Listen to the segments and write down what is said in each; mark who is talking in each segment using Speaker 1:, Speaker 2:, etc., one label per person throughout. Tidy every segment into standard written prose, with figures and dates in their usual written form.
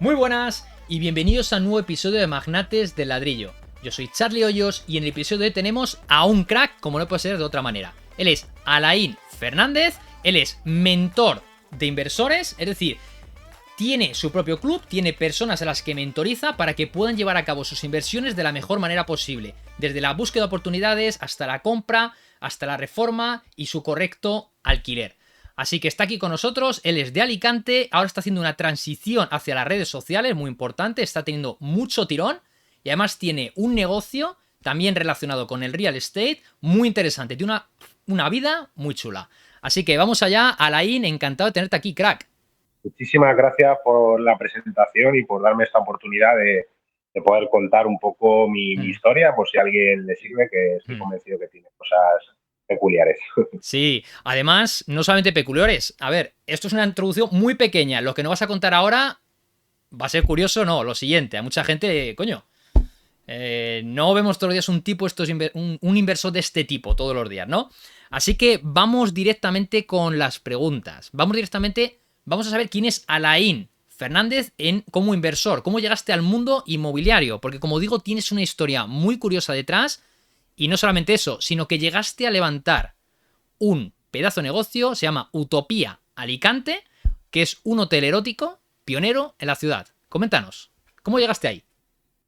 Speaker 1: Muy buenas y bienvenidos a un nuevo episodio de Magnates del Ladrillo. Yo soy Charlie Hoyos y en el episodio de hoy tenemos a un crack, como no puede ser de otra manera. Él es Alain Fernández, él es mentor de inversores, es decir, tiene su propio club, tiene personas a las que mentoriza para que puedan llevar a cabo sus inversiones de la mejor manera posible, desde la búsqueda de oportunidades hasta la compra, hasta la reforma y su correcto alquiler. Así que está aquí con nosotros, él es de Alicante, ahora está haciendo una transición hacia las redes sociales muy importante, está teniendo mucho tirón y además tiene un negocio también relacionado con el real estate muy interesante, tiene una vida muy chula. Así que vamos allá, Alain, encantado de tenerte aquí, crack.
Speaker 2: Muchísimas gracias por la presentación y por darme esta oportunidad de poder contar un poco mi historia, por si a alguien le sirve, que estoy convencido que tiene cosas peculiares.
Speaker 1: Sí, además, no solamente peculiares. A ver, esto es una introducción muy pequeña. Lo que no vas a contar ahora va a ser curioso, no. Lo siguiente, a mucha gente, coño, no vemos todos los días un tipo, un inversor de este tipo todos los días, ¿no? Así que vamos directamente con las preguntas. Vamos a saber quién es Alain Fernández como inversor. ¿Cómo llegaste al mundo inmobiliario? Porque como digo, tienes una historia muy curiosa detrás. Y no solamente eso, sino que llegaste a levantar un pedazo de negocio, se llama Utopía Alicante, que es un hotel erótico pionero en la ciudad. Coméntanos, ¿cómo llegaste ahí?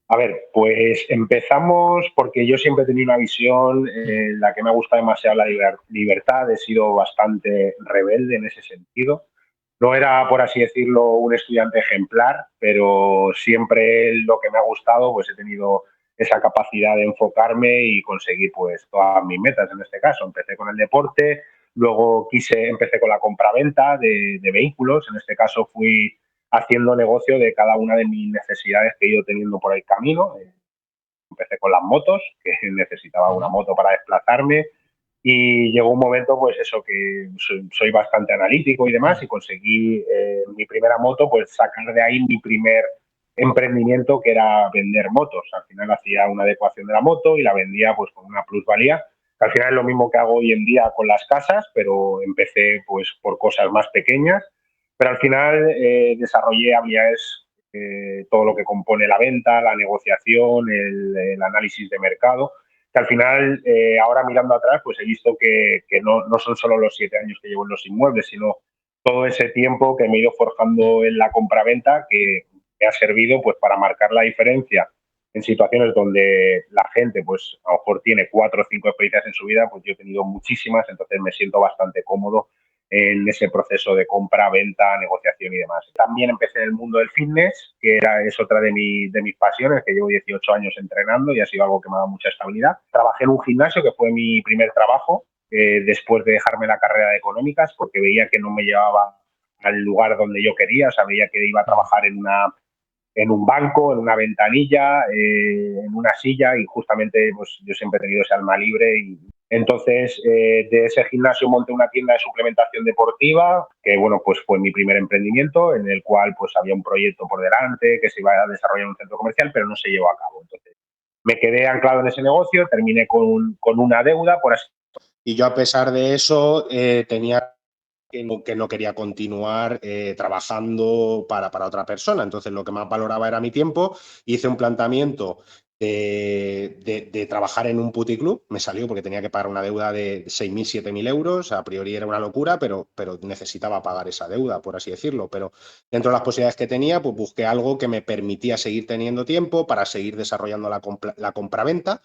Speaker 2: A ver, pues empezamos porque yo siempre he tenido una visión en la que me ha gustado demasiado la libertad, he sido bastante rebelde en ese sentido. No era, por así decirlo, un estudiante ejemplar, pero siempre lo que me ha gustado, pues he tenido esa capacidad de enfocarme y conseguir pues todas mis metas en este caso. Empecé con el deporte, luego empecé con la compraventa de vehículos, en este caso fui haciendo negocio de cada una de mis necesidades que he ido teniendo por el camino. Empecé con las motos, que necesitaba una moto para desplazarme, y llegó un momento, pues eso, que soy bastante analítico y demás, y conseguí mi primera moto, pues sacar de ahí mi primer emprendimiento, que era vender motos. Al final hacía una adecuación de la moto y la vendía pues con una plusvalía, que al final es lo mismo que hago hoy en día con las casas, pero empecé pues por cosas más pequeñas, pero al final desarrollé habilidades, todo lo que compone la venta, la negociación, el análisis de mercado, que al final, ahora mirando atrás, pues he visto que no son solo los 7 años que llevo en los inmuebles, sino todo ese tiempo que me he ido forjando en la compraventa, que me ha servido pues para marcar la diferencia en situaciones donde la gente pues a lo mejor tiene 4 o 5 experiencias en su vida, pues yo he tenido muchísimas, entonces me siento bastante cómodo en ese proceso de compra, venta, negociación y demás. También empecé en el mundo del fitness, que es otra de mis pasiones, que llevo 18 años entrenando y ha sido algo que me ha dado mucha estabilidad. Trabajé en un gimnasio, que fue mi primer trabajo, después de dejarme la carrera de económicas, porque veía que no me llevaba al lugar donde yo quería, o sea, veía que iba a trabajar en un banco, en una ventanilla, en una silla, y justamente pues yo siempre he tenido ese alma libre. Y entonces de ese gimnasio monté una tienda de suplementación deportiva, que bueno, pues fue mi primer emprendimiento, en el cual pues había un proyecto por delante que se iba a desarrollar en un centro comercial, pero no se llevó a cabo. Entonces me quedé anclado en ese negocio, terminé con una deuda, por así. Y yo, a pesar de eso, tenía que no quería continuar trabajando para otra persona. Entonces, lo que más valoraba era mi tiempo. Hice un planteamiento de trabajar en un puticlub. Me salió porque tenía que pagar una deuda de 6.000, 7.000 euros. A priori era una locura, pero necesitaba pagar esa deuda, por así decirlo. Pero dentro de las posibilidades que tenía, pues busqué algo que me permitía seguir teniendo tiempo para seguir desarrollando la compraventa.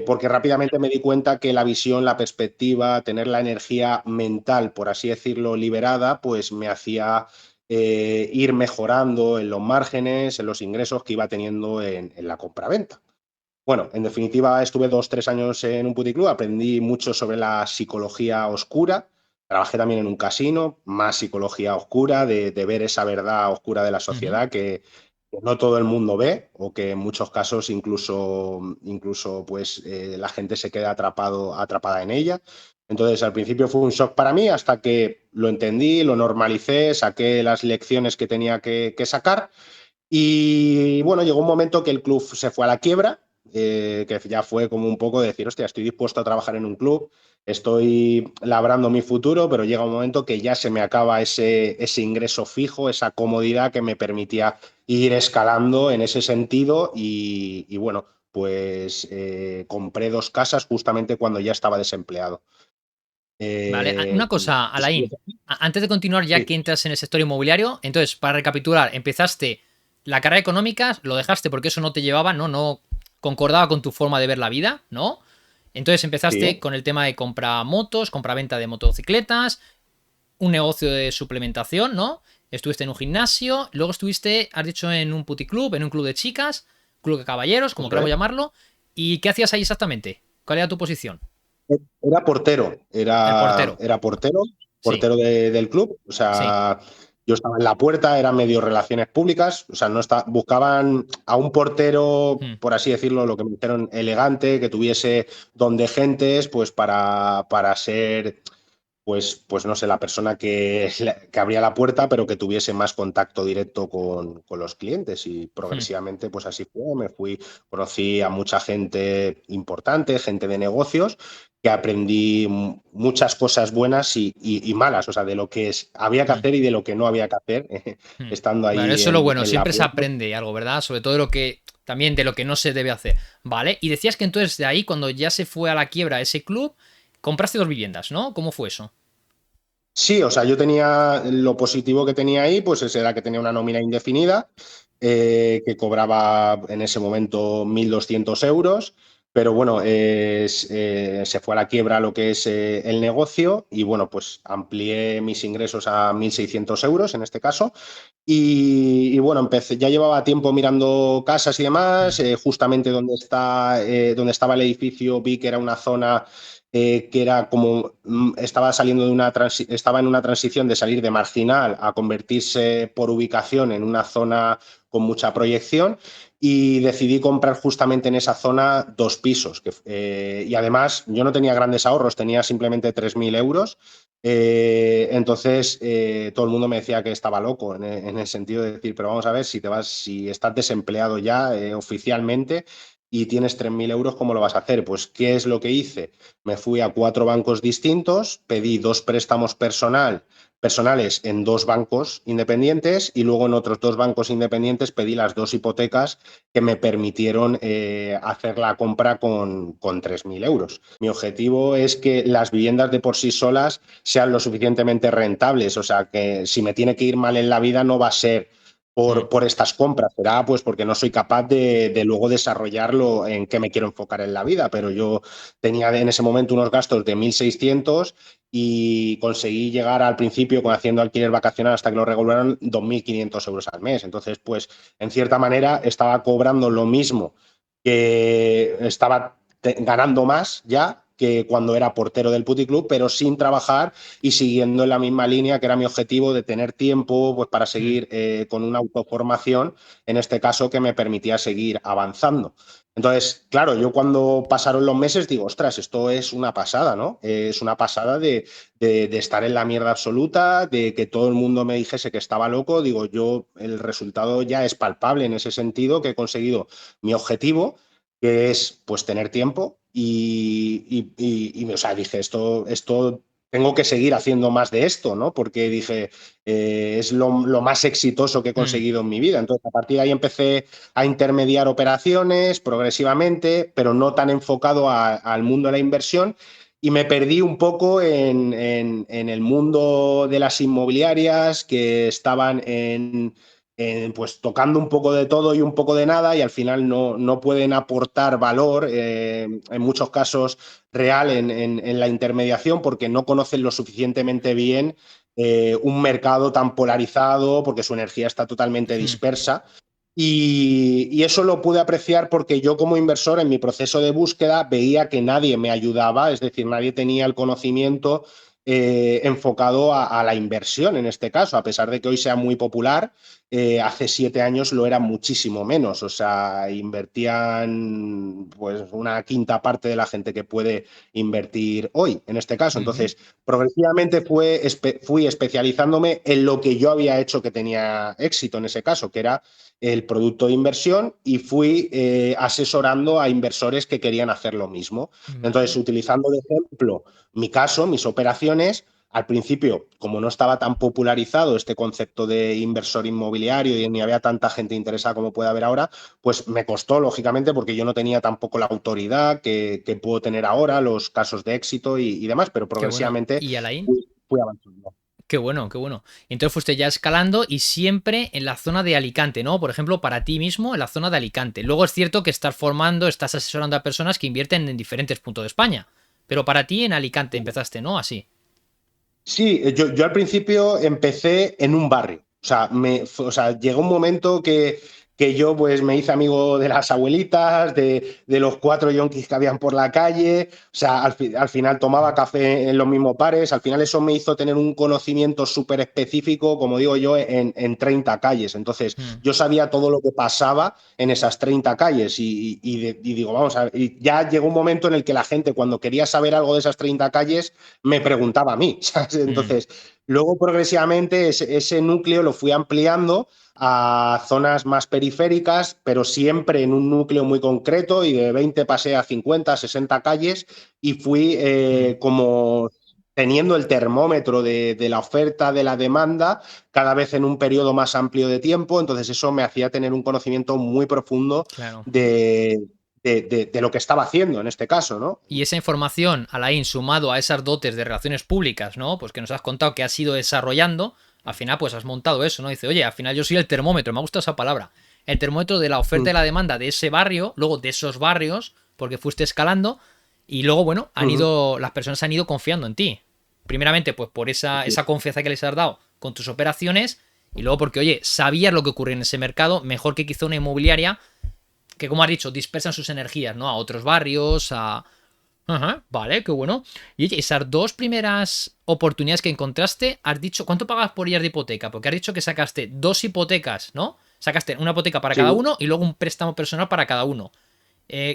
Speaker 2: Porque rápidamente me di cuenta que la visión, la perspectiva, tener la energía mental, por así decirlo, liberada, pues me hacía ir mejorando en los márgenes, en los ingresos que iba teniendo en la compraventa. Bueno, en definitiva, estuve 2 o 3 años en un puticlub, aprendí mucho sobre la psicología oscura. Trabajé también en un casino, más psicología oscura, de ver esa verdad oscura de la sociedad que no todo el mundo ve, o que en muchos casos incluso pues, la gente se queda atrapada en ella. Entonces, al principio fue un shock para mí, hasta que lo entendí, lo normalicé, saqué las lecciones que tenía que sacar. Y bueno, llegó un momento que el club se fue a la quiebra, que ya fue como un poco de decir, hostia, estoy dispuesto a trabajar en un club
Speaker 3: estoy labrando mi futuro, pero llega un momento que ya se me acaba ese ingreso fijo, esa comodidad que me permitía ir escalando en ese sentido y bueno, pues compré 2 casas justamente cuando ya estaba desempleado.
Speaker 1: Vale, una cosa, Alain, antes de continuar, ya
Speaker 3: Sí,
Speaker 1: que entras en el sector inmobiliario, entonces, para recapitular, empezaste la carrera económica, lo dejaste porque eso no te llevaba, ¿no? No concordaba con tu forma de ver la vida, ¿no? Entonces empezaste
Speaker 3: sí.
Speaker 1: con el tema de compra motos, compra-venta de motocicletas, un negocio de suplementación, ¿no? Estuviste en un gimnasio, luego estuviste, has dicho, en un puticlub, en un club de chicas, club de caballeros, como
Speaker 3: Eso
Speaker 1: queramos
Speaker 3: es.
Speaker 1: llamarlo. ¿Y qué hacías ahí exactamente? ¿Cuál era tu posición?
Speaker 3: Era portero,
Speaker 1: El portero.
Speaker 3: era portero,
Speaker 1: Sí,
Speaker 3: del club. O
Speaker 1: sí.
Speaker 3: sea, yo estaba en la puerta, era medio relaciones públicas. O sea, no está, buscaban a un portero,
Speaker 1: Hmm,
Speaker 3: por así decirlo, lo que me dijeron, elegante, que tuviese donde gentes, pues para ser pues no sé, la persona que abría la puerta, pero que tuviese más contacto directo con los clientes. Y
Speaker 1: hmm.
Speaker 3: progresivamente, pues así fue. Conocí a mucha gente importante, gente de negocios, que aprendí muchas cosas buenas y malas, o sea, de lo que había que
Speaker 1: Hmm,
Speaker 3: hacer y de lo que no había que hacer,
Speaker 1: hmm.
Speaker 3: estando
Speaker 1: Bueno,
Speaker 3: ahí
Speaker 1: eso es lo bueno,
Speaker 3: en la
Speaker 1: siempre se
Speaker 3: puerta.
Speaker 1: aprende algo, ¿verdad? Sobre todo de lo que, también de lo que no se debe hacer, ¿vale? Y decías que entonces de ahí, cuando ya se fue a la quiebra ese club, compraste 2 viviendas, ¿no? ¿Cómo fue eso?
Speaker 3: Sí, o sea, yo tenía lo positivo que tenía ahí, pues era que tenía una nómina indefinida, que cobraba en ese momento 1.200 euros, pero bueno, se fue a la quiebra lo que es el negocio y bueno, pues amplié mis ingresos a 1.600 euros en este caso. Y bueno, ya llevaba tiempo mirando casas y
Speaker 1: Hmm,
Speaker 3: demás, justamente donde estaba el edificio vi que era una zona que era como estaba saliendo estaba en una transición de salir de marginal a convertirse por ubicación en una zona con mucha proyección y decidí comprar justamente en esa zona 2 pisos. Y además yo no tenía grandes ahorros, tenía simplemente 3.000 euros. Entonces todo el mundo me decía que estaba loco en el sentido de decir, pero vamos a ver, si estás desempleado ya oficialmente y tienes 3.000 euros, ¿cómo lo vas a hacer? Pues, ¿qué es lo que hice? Me fui a 4 bancos distintos, pedí 2 préstamos personales en 2 bancos independientes y luego en otros 2 bancos independientes pedí las 2 hipotecas que me permitieron hacer la compra con 3.000 euros. Mi objetivo es que las viviendas de por sí solas sean lo suficientemente rentables, o sea, que si me tiene que ir mal en la vida no va a ser
Speaker 1: hmm,
Speaker 3: por estas compras, será pues porque no soy capaz de luego desarrollarlo en qué me quiero enfocar en la vida, pero yo tenía en ese momento unos gastos de 1.600 y conseguí llegar al principio con haciendo alquiler vacacional hasta que lo regularon 2.500 euros al mes. Entonces, pues en cierta manera estaba cobrando lo mismo que estaba ganando más ya que cuando era portero del puticlub, pero sin trabajar y siguiendo en la misma línea que era mi objetivo de tener tiempo pues, para
Speaker 1: hmm.
Speaker 3: seguir con una autoformación, en este caso que me permitía seguir avanzando. Entonces, claro, yo cuando pasaron los meses digo, ostras, esto es una pasada, ¿no? Es una pasada de estar en la mierda absoluta, de que todo el mundo me dijese que estaba loco. Digo, yo el resultado ya es palpable en ese sentido, que he conseguido mi objetivo, que es pues tener tiempo o sea, dije, esto tengo que seguir haciendo más de esto, ¿no? Porque dije, es lo más exitoso que he
Speaker 1: Hmm.
Speaker 3: conseguido en mi vida. Entonces, a partir de ahí empecé a intermediar operaciones progresivamente, pero no tan enfocado al mundo de la inversión. Y me perdí un poco en el mundo de las inmobiliarias que estaban pues tocando un poco de todo y un poco de nada y al final no pueden aportar valor, en muchos casos real, en la intermediación porque no conocen lo suficientemente bien un mercado tan polarizado porque su energía está totalmente
Speaker 1: Hmm.
Speaker 3: dispersa. Y eso lo pude apreciar porque yo como inversor en mi proceso de búsqueda veía que nadie me ayudaba, es decir, nadie tenía el conocimiento enfocado a la inversión en este caso, a pesar de que hoy sea muy popular. Hace 7 años lo era muchísimo menos, o sea, invertían pues una quinta parte de la gente que puede invertir hoy, en este caso.
Speaker 1: Ujú.
Speaker 3: Entonces, progresivamente fui especializándome en lo que yo había hecho que tenía éxito en ese caso, que era el producto de inversión y fui asesorando a inversores que querían hacer lo mismo. Entonces, utilizando de ejemplo mi caso, mis operaciones, al principio, como no estaba tan popularizado este concepto de inversor inmobiliario y ni había tanta gente interesada como puede haber ahora, pues me costó, lógicamente, porque yo no tenía tampoco la autoridad que puedo tener ahora, los casos de éxito y demás, pero
Speaker 1: Qué bueno.
Speaker 3: progresivamente
Speaker 1: ¿Y Alain?
Speaker 3: fui avanzando.
Speaker 1: Qué bueno, qué bueno. Y entonces fuiste ya escalando y siempre en la zona de Alicante, ¿no? Por ejemplo, para ti mismo en la zona de Alicante. Luego es cierto que estás formando, estás asesorando a personas que invierten en diferentes puntos de España. Pero para ti en Alicante empezaste, ¿no? Así.
Speaker 3: Sí, yo al principio empecé en un barrio. O sea, llegó un momento que yo pues me hice amigo de las abuelitas, de los 4 yonkis que habían por la calle. O sea, al final tomaba café en los mismos bares. Al final eso me hizo tener un conocimiento súper específico, como digo yo, en 30 calles. Entonces, yo sabía todo lo que pasaba en esas 30 calles y digo, vamos a ver, y ya llegó un momento en el que la gente cuando quería saber algo de esas 30 calles me preguntaba a mí, ¿sabes? Entonces, luego progresivamente ese núcleo lo fui ampliando a zonas más periféricas, pero siempre en un núcleo muy concreto y de 20 pasé a 50, 60 calles y fui como teniendo el termómetro de la oferta, de la demanda, cada vez en un periodo más amplio de tiempo. Entonces eso me hacía tener un conocimiento muy profundo
Speaker 1: Claro.
Speaker 3: de lo que estaba haciendo en este caso, ¿no?
Speaker 1: Y esa información, Alain, sumado a esas dotes de relaciones públicas, ¿no? Pues que nos has contado que has ido desarrollando, al final pues has montado eso, ¿no? Dice, oye, al final yo soy el termómetro, me ha gustado esa palabra. El termómetro de la oferta y la demanda de ese barrio, luego de esos barrios, porque fuiste escalando, y luego, bueno, las personas han ido confiando en ti. Primeramente, pues por esa confianza que les has dado con tus operaciones, y luego porque, oye, sabías lo que ocurre en ese mercado, mejor que quizá una inmobiliaria, que como has dicho, dispersan sus energías, ¿no? A otros barrios, a... Ajá, vale, qué bueno. Y oye, esas dos primeras oportunidades que encontraste, has dicho, ¿cuánto pagas por ellas de hipoteca? Porque has dicho que sacaste 2 hipotecas, ¿no? Sacaste una hipoteca para cada uno y luego un préstamo personal para cada uno.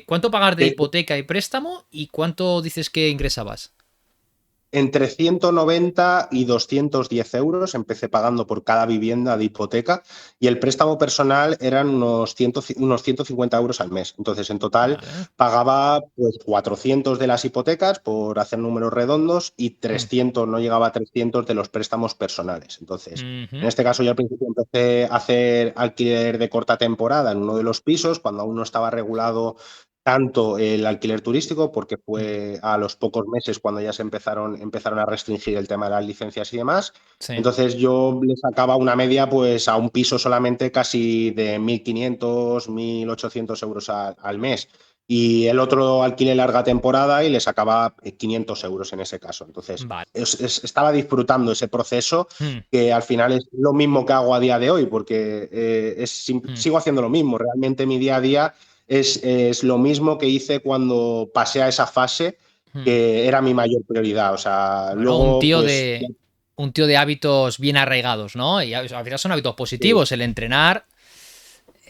Speaker 1: ¿Cuánto pagas de hipoteca y préstamo y cuánto dices que ingresabas?
Speaker 3: Entre 190 y 210 euros empecé pagando por cada vivienda de hipoteca y el préstamo personal eran unos 150 euros al mes. Entonces, en total
Speaker 1: Vale.
Speaker 3: pagaba pues 400 de las hipotecas, por hacer números redondos, y 300, no llegaba a 300 de los préstamos personales. Entonces, en este caso yo al principio empecé a hacer alquiler de corta temporada en uno de los pisos, cuando aún no estaba regulado tanto el alquiler turístico, porque fue a los pocos meses cuando ya empezaron a restringir el tema de las licencias y demás.
Speaker 1: Sí.
Speaker 3: Entonces yo le sacaba una media pues a un piso solamente casi de 1.500, 1.800 euros al mes. Y el otro alquiler larga temporada y le sacaba 500 euros en ese caso. Entonces
Speaker 1: Vale.
Speaker 3: estaba disfrutando ese proceso, que al final es lo mismo que hago a día de hoy, porque sigo haciendo lo mismo. Realmente mi día a día es lo mismo que hice cuando pasé a esa fase, que era mi mayor prioridad. O sea,
Speaker 1: Bueno,
Speaker 3: luego, pues.
Speaker 1: un tío de hábitos bien arraigados, ¿no? Y al final son hábitos positivos. El entrenar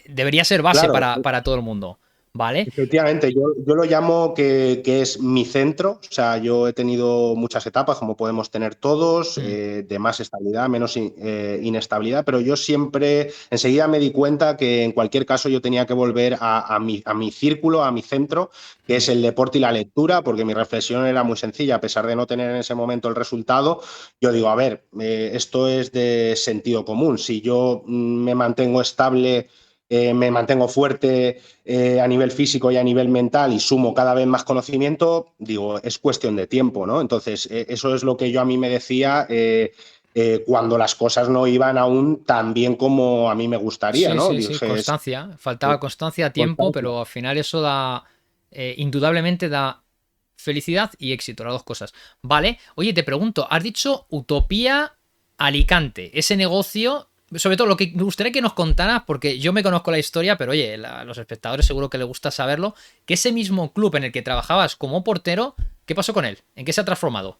Speaker 1: debería ser base
Speaker 3: Claro,
Speaker 1: para todo el mundo. ¿Vale?
Speaker 3: efectivamente, yo lo llamo que es mi centro. O sea, yo he tenido muchas etapas, como podemos tener todos, de más estabilidad, menos inestabilidad, pero yo siempre, enseguida me di cuenta que en cualquier caso yo tenía que volver a mi círculo, a mi centro, que es el deporte y la lectura, porque mi reflexión era muy sencilla. A pesar de no tener en ese momento el resultado, yo digo, a ver, esto es de sentido común. Si yo me mantengo estable, me mantengo fuerte a nivel físico y a nivel mental y sumo cada vez más conocimiento, digo, es cuestión de tiempo, ¿no? Entonces, eso es lo que yo a mí me decía cuando las cosas no iban aún tan bien como a mí me gustaría,
Speaker 1: Sí,
Speaker 3: ¿no?
Speaker 1: sí, sí,
Speaker 3: Dije,
Speaker 1: constancia. Faltaba constancia, tiempo,
Speaker 3: constancia.
Speaker 1: pero al final eso da, indudablemente da felicidad y éxito, las dos cosas. Vale, oye, te pregunto, has dicho Utopía Alicante, ese negocio, sobre todo lo que me gustaría que nos contaras, porque yo me conozco la historia, pero oye, los espectadores seguro que les gusta saberlo, que ese mismo club en el que trabajabas como portero, ¿qué pasó con él? ¿En qué se ha transformado?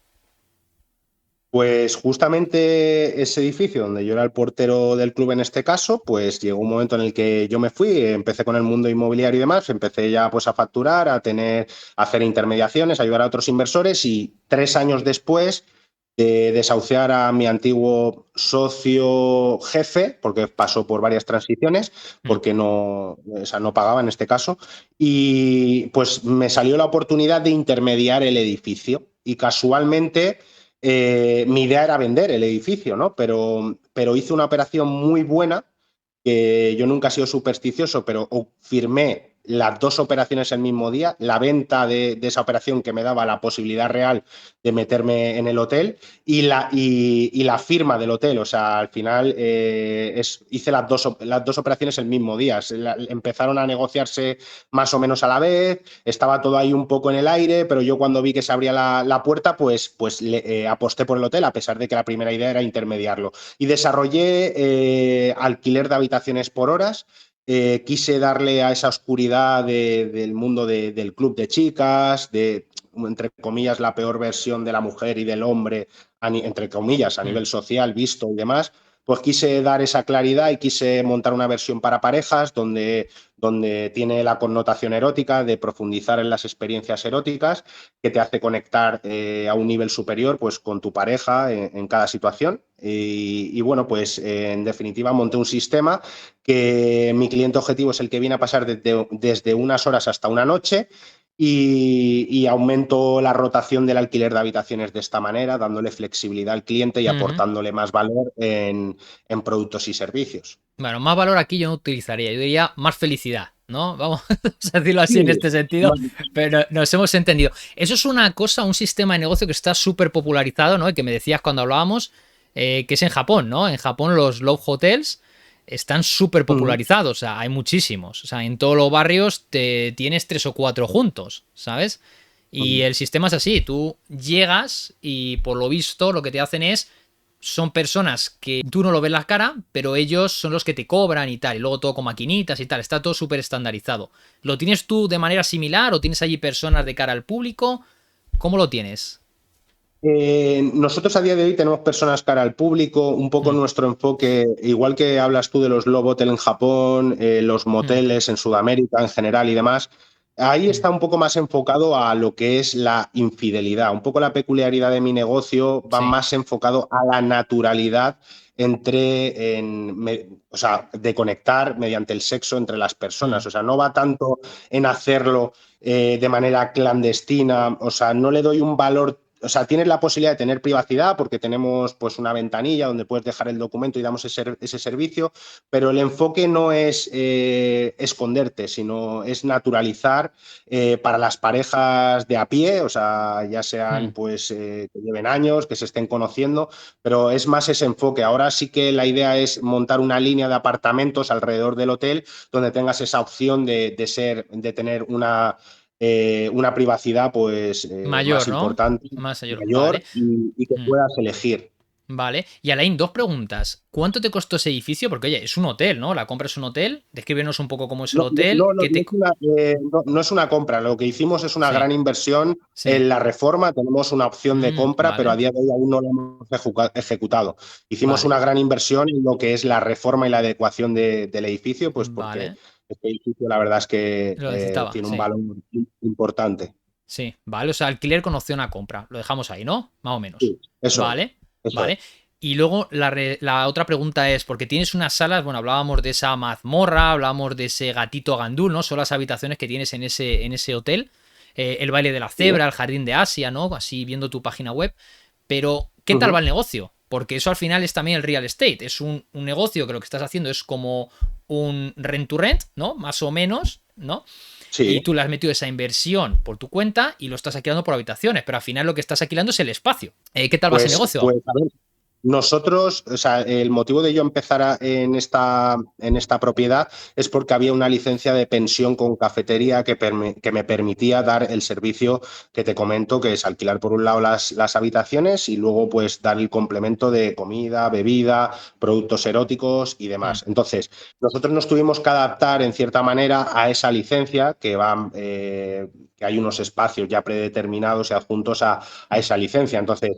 Speaker 3: Pues justamente ese edificio donde yo era el portero del club en este caso, pues llegó un momento en el que yo me fui, empecé con el mundo inmobiliario y demás, empecé ya pues a facturar, a hacer intermediaciones, a ayudar a otros inversores, y 3 años después de desahuciar a mi antiguo socio jefe, porque pasó por varias transiciones, porque no, o sea, no pagaba en este caso, y pues me salió la oportunidad de intermediar el edificio y casualmente mi idea era vender el edificio, ¿no? Pero hice una operación muy buena, que yo nunca he sido supersticioso, pero firmé las dos operaciones el mismo día, la venta de esa operación que me daba la posibilidad real de meterme en el hotel y la firma del hotel. O sea, al final hice las dos operaciones el mismo día. Empezaron a negociarse más o menos a la vez, estaba todo ahí un poco en el aire, pero yo cuando vi que se abría la puerta, pues aposté por el hotel, a pesar de que la primera idea era intermediarlo. Y desarrollé alquiler de habitaciones por horas. Quise darle a esa oscuridad del mundo del club de chicas, de, entre comillas, la peor versión de la mujer y del hombre, entre comillas, a nivel social visto y demás, pues quise dar esa claridad y quise montar una versión para parejas donde tiene la connotación erótica de profundizar en las experiencias eróticas, que te hace conectar a un nivel superior pues, con tu pareja en cada situación. Y bueno, pues en definitiva monté un sistema que mi cliente objetivo es el que viene a pasar desde unas horas hasta una noche y aumento la rotación del alquiler de habitaciones de esta manera, dándole flexibilidad al cliente y aportándole más valor en productos y servicios.
Speaker 1: Bueno, más valor aquí yo no utilizaría, yo diría más felicidad, ¿no? Vamos a decirlo así
Speaker 3: Sí,
Speaker 1: en este sentido, pero nos hemos entendido. Eso es una cosa, un sistema de negocio que está súper popularizado, ¿no? Y que me decías cuando hablábamos, que es en Japón, ¿no? En Japón los love hotels están súper popularizados, o sea, hay muchísimos. O sea, en todos los barrios te tienes 3 o 4 juntos, ¿sabes? Y el sistema es así, tú llegas y por lo visto lo que te hacen es son personas que tú no lo ves la cara, pero ellos son los que te cobran y tal, y luego todo con maquinitas y tal, está todo súper estandarizado. ¿Lo tienes tú de manera similar o tienes allí personas de cara al público? ¿Cómo lo tienes?
Speaker 3: Nosotros a día de hoy tenemos personas cara al público, un poco
Speaker 1: Mm,
Speaker 3: nuestro enfoque, igual que hablas tú de los Love Hotel en Japón, los
Speaker 1: mm,
Speaker 3: moteles en Sudamérica en general y demás, ahí
Speaker 1: mm.
Speaker 3: está un poco más enfocado a lo que es la infidelidad. Un poco la peculiaridad de mi negocio va
Speaker 1: Sí.
Speaker 3: más enfocado a la naturalidad o sea, de conectar mediante el sexo entre las
Speaker 1: Mm,
Speaker 3: personas. O sea, no va tanto en hacerlo de manera clandestina, o sea, no le doy un valor. O sea, tienes la posibilidad de tener privacidad porque tenemos pues una ventanilla donde puedes dejar el documento y damos ese servicio, pero el enfoque no es esconderte, sino es naturalizar para las parejas de a pie, o sea, ya sean
Speaker 1: mm.
Speaker 3: pues que lleven años, que se estén conociendo, pero es más ese enfoque. Ahora sí que la idea es montar una línea de apartamentos alrededor del hotel donde tengas esa opción de tener una privacidad pues más
Speaker 1: Mayor, ¿no?
Speaker 3: importante,
Speaker 1: Más mayor, vale.
Speaker 3: mayor y que
Speaker 1: Mm.
Speaker 3: puedas elegir.
Speaker 1: Vale. Y Alain, dos preguntas. ¿Cuánto te costó ese edificio? Porque, oye, es un hotel, ¿no? La compra es un hotel. Descríbenos un poco cómo es el
Speaker 3: No,
Speaker 1: hotel.
Speaker 3: no, no,
Speaker 1: ¿Qué te...
Speaker 3: no es una compra, lo que hicimos es una
Speaker 1: Sí,
Speaker 3: gran inversión
Speaker 1: sí.
Speaker 3: en la reforma, tenemos una opción de compra, pero a
Speaker 1: Vale.
Speaker 3: día de hoy aún no la hemos ejecutado. Hicimos
Speaker 1: Vale.
Speaker 3: una gran inversión en lo que es la reforma y la adecuación del edificio, pues porque
Speaker 1: Vale.
Speaker 3: este edificio la verdad es que
Speaker 1: Lo necesitaba,
Speaker 3: tiene un
Speaker 1: sí.
Speaker 3: valor importante.
Speaker 1: Sí, vale. O sea, alquiler con opción a compra. Lo dejamos ahí, ¿no? Más o menos.
Speaker 3: Sí, eso es,
Speaker 1: Vale,
Speaker 3: eso es.
Speaker 1: vale. Y luego la otra pregunta es, porque tienes unas salas, bueno, hablábamos de esa mazmorra, hablábamos de ese gatito gandul, ¿no? Son las habitaciones que tienes en ese hotel. El baile de la
Speaker 3: Sí.
Speaker 1: cebra, el jardín de Asia, ¿no? Así viendo tu página web. Pero, ¿qué tal va
Speaker 3: Ujú.
Speaker 1: el negocio? Porque eso al final es también el real estate. Es un negocio que lo que estás haciendo es como un rent to rent, ¿no? Más o menos, ¿no?
Speaker 3: Sí.
Speaker 1: Y tú le has metido esa inversión por tu cuenta y lo estás alquilando por habitaciones, pero al final lo que estás alquilando es el espacio. ¿Qué tal va ese negocio?
Speaker 3: Pues a ver, nosotros, o sea, el motivo de yo empezar en esta propiedad es porque había una licencia de pensión con cafetería que me permitía dar el servicio que te comento, que es alquilar por un lado las habitaciones y luego pues dar el complemento de comida, bebida, productos eróticos y
Speaker 1: Mm,
Speaker 3: demás. Entonces, nosotros nos tuvimos que adaptar en cierta manera a esa licencia que hay unos espacios ya predeterminados y adjuntos a
Speaker 1: mm,
Speaker 3: esa licencia. Entonces,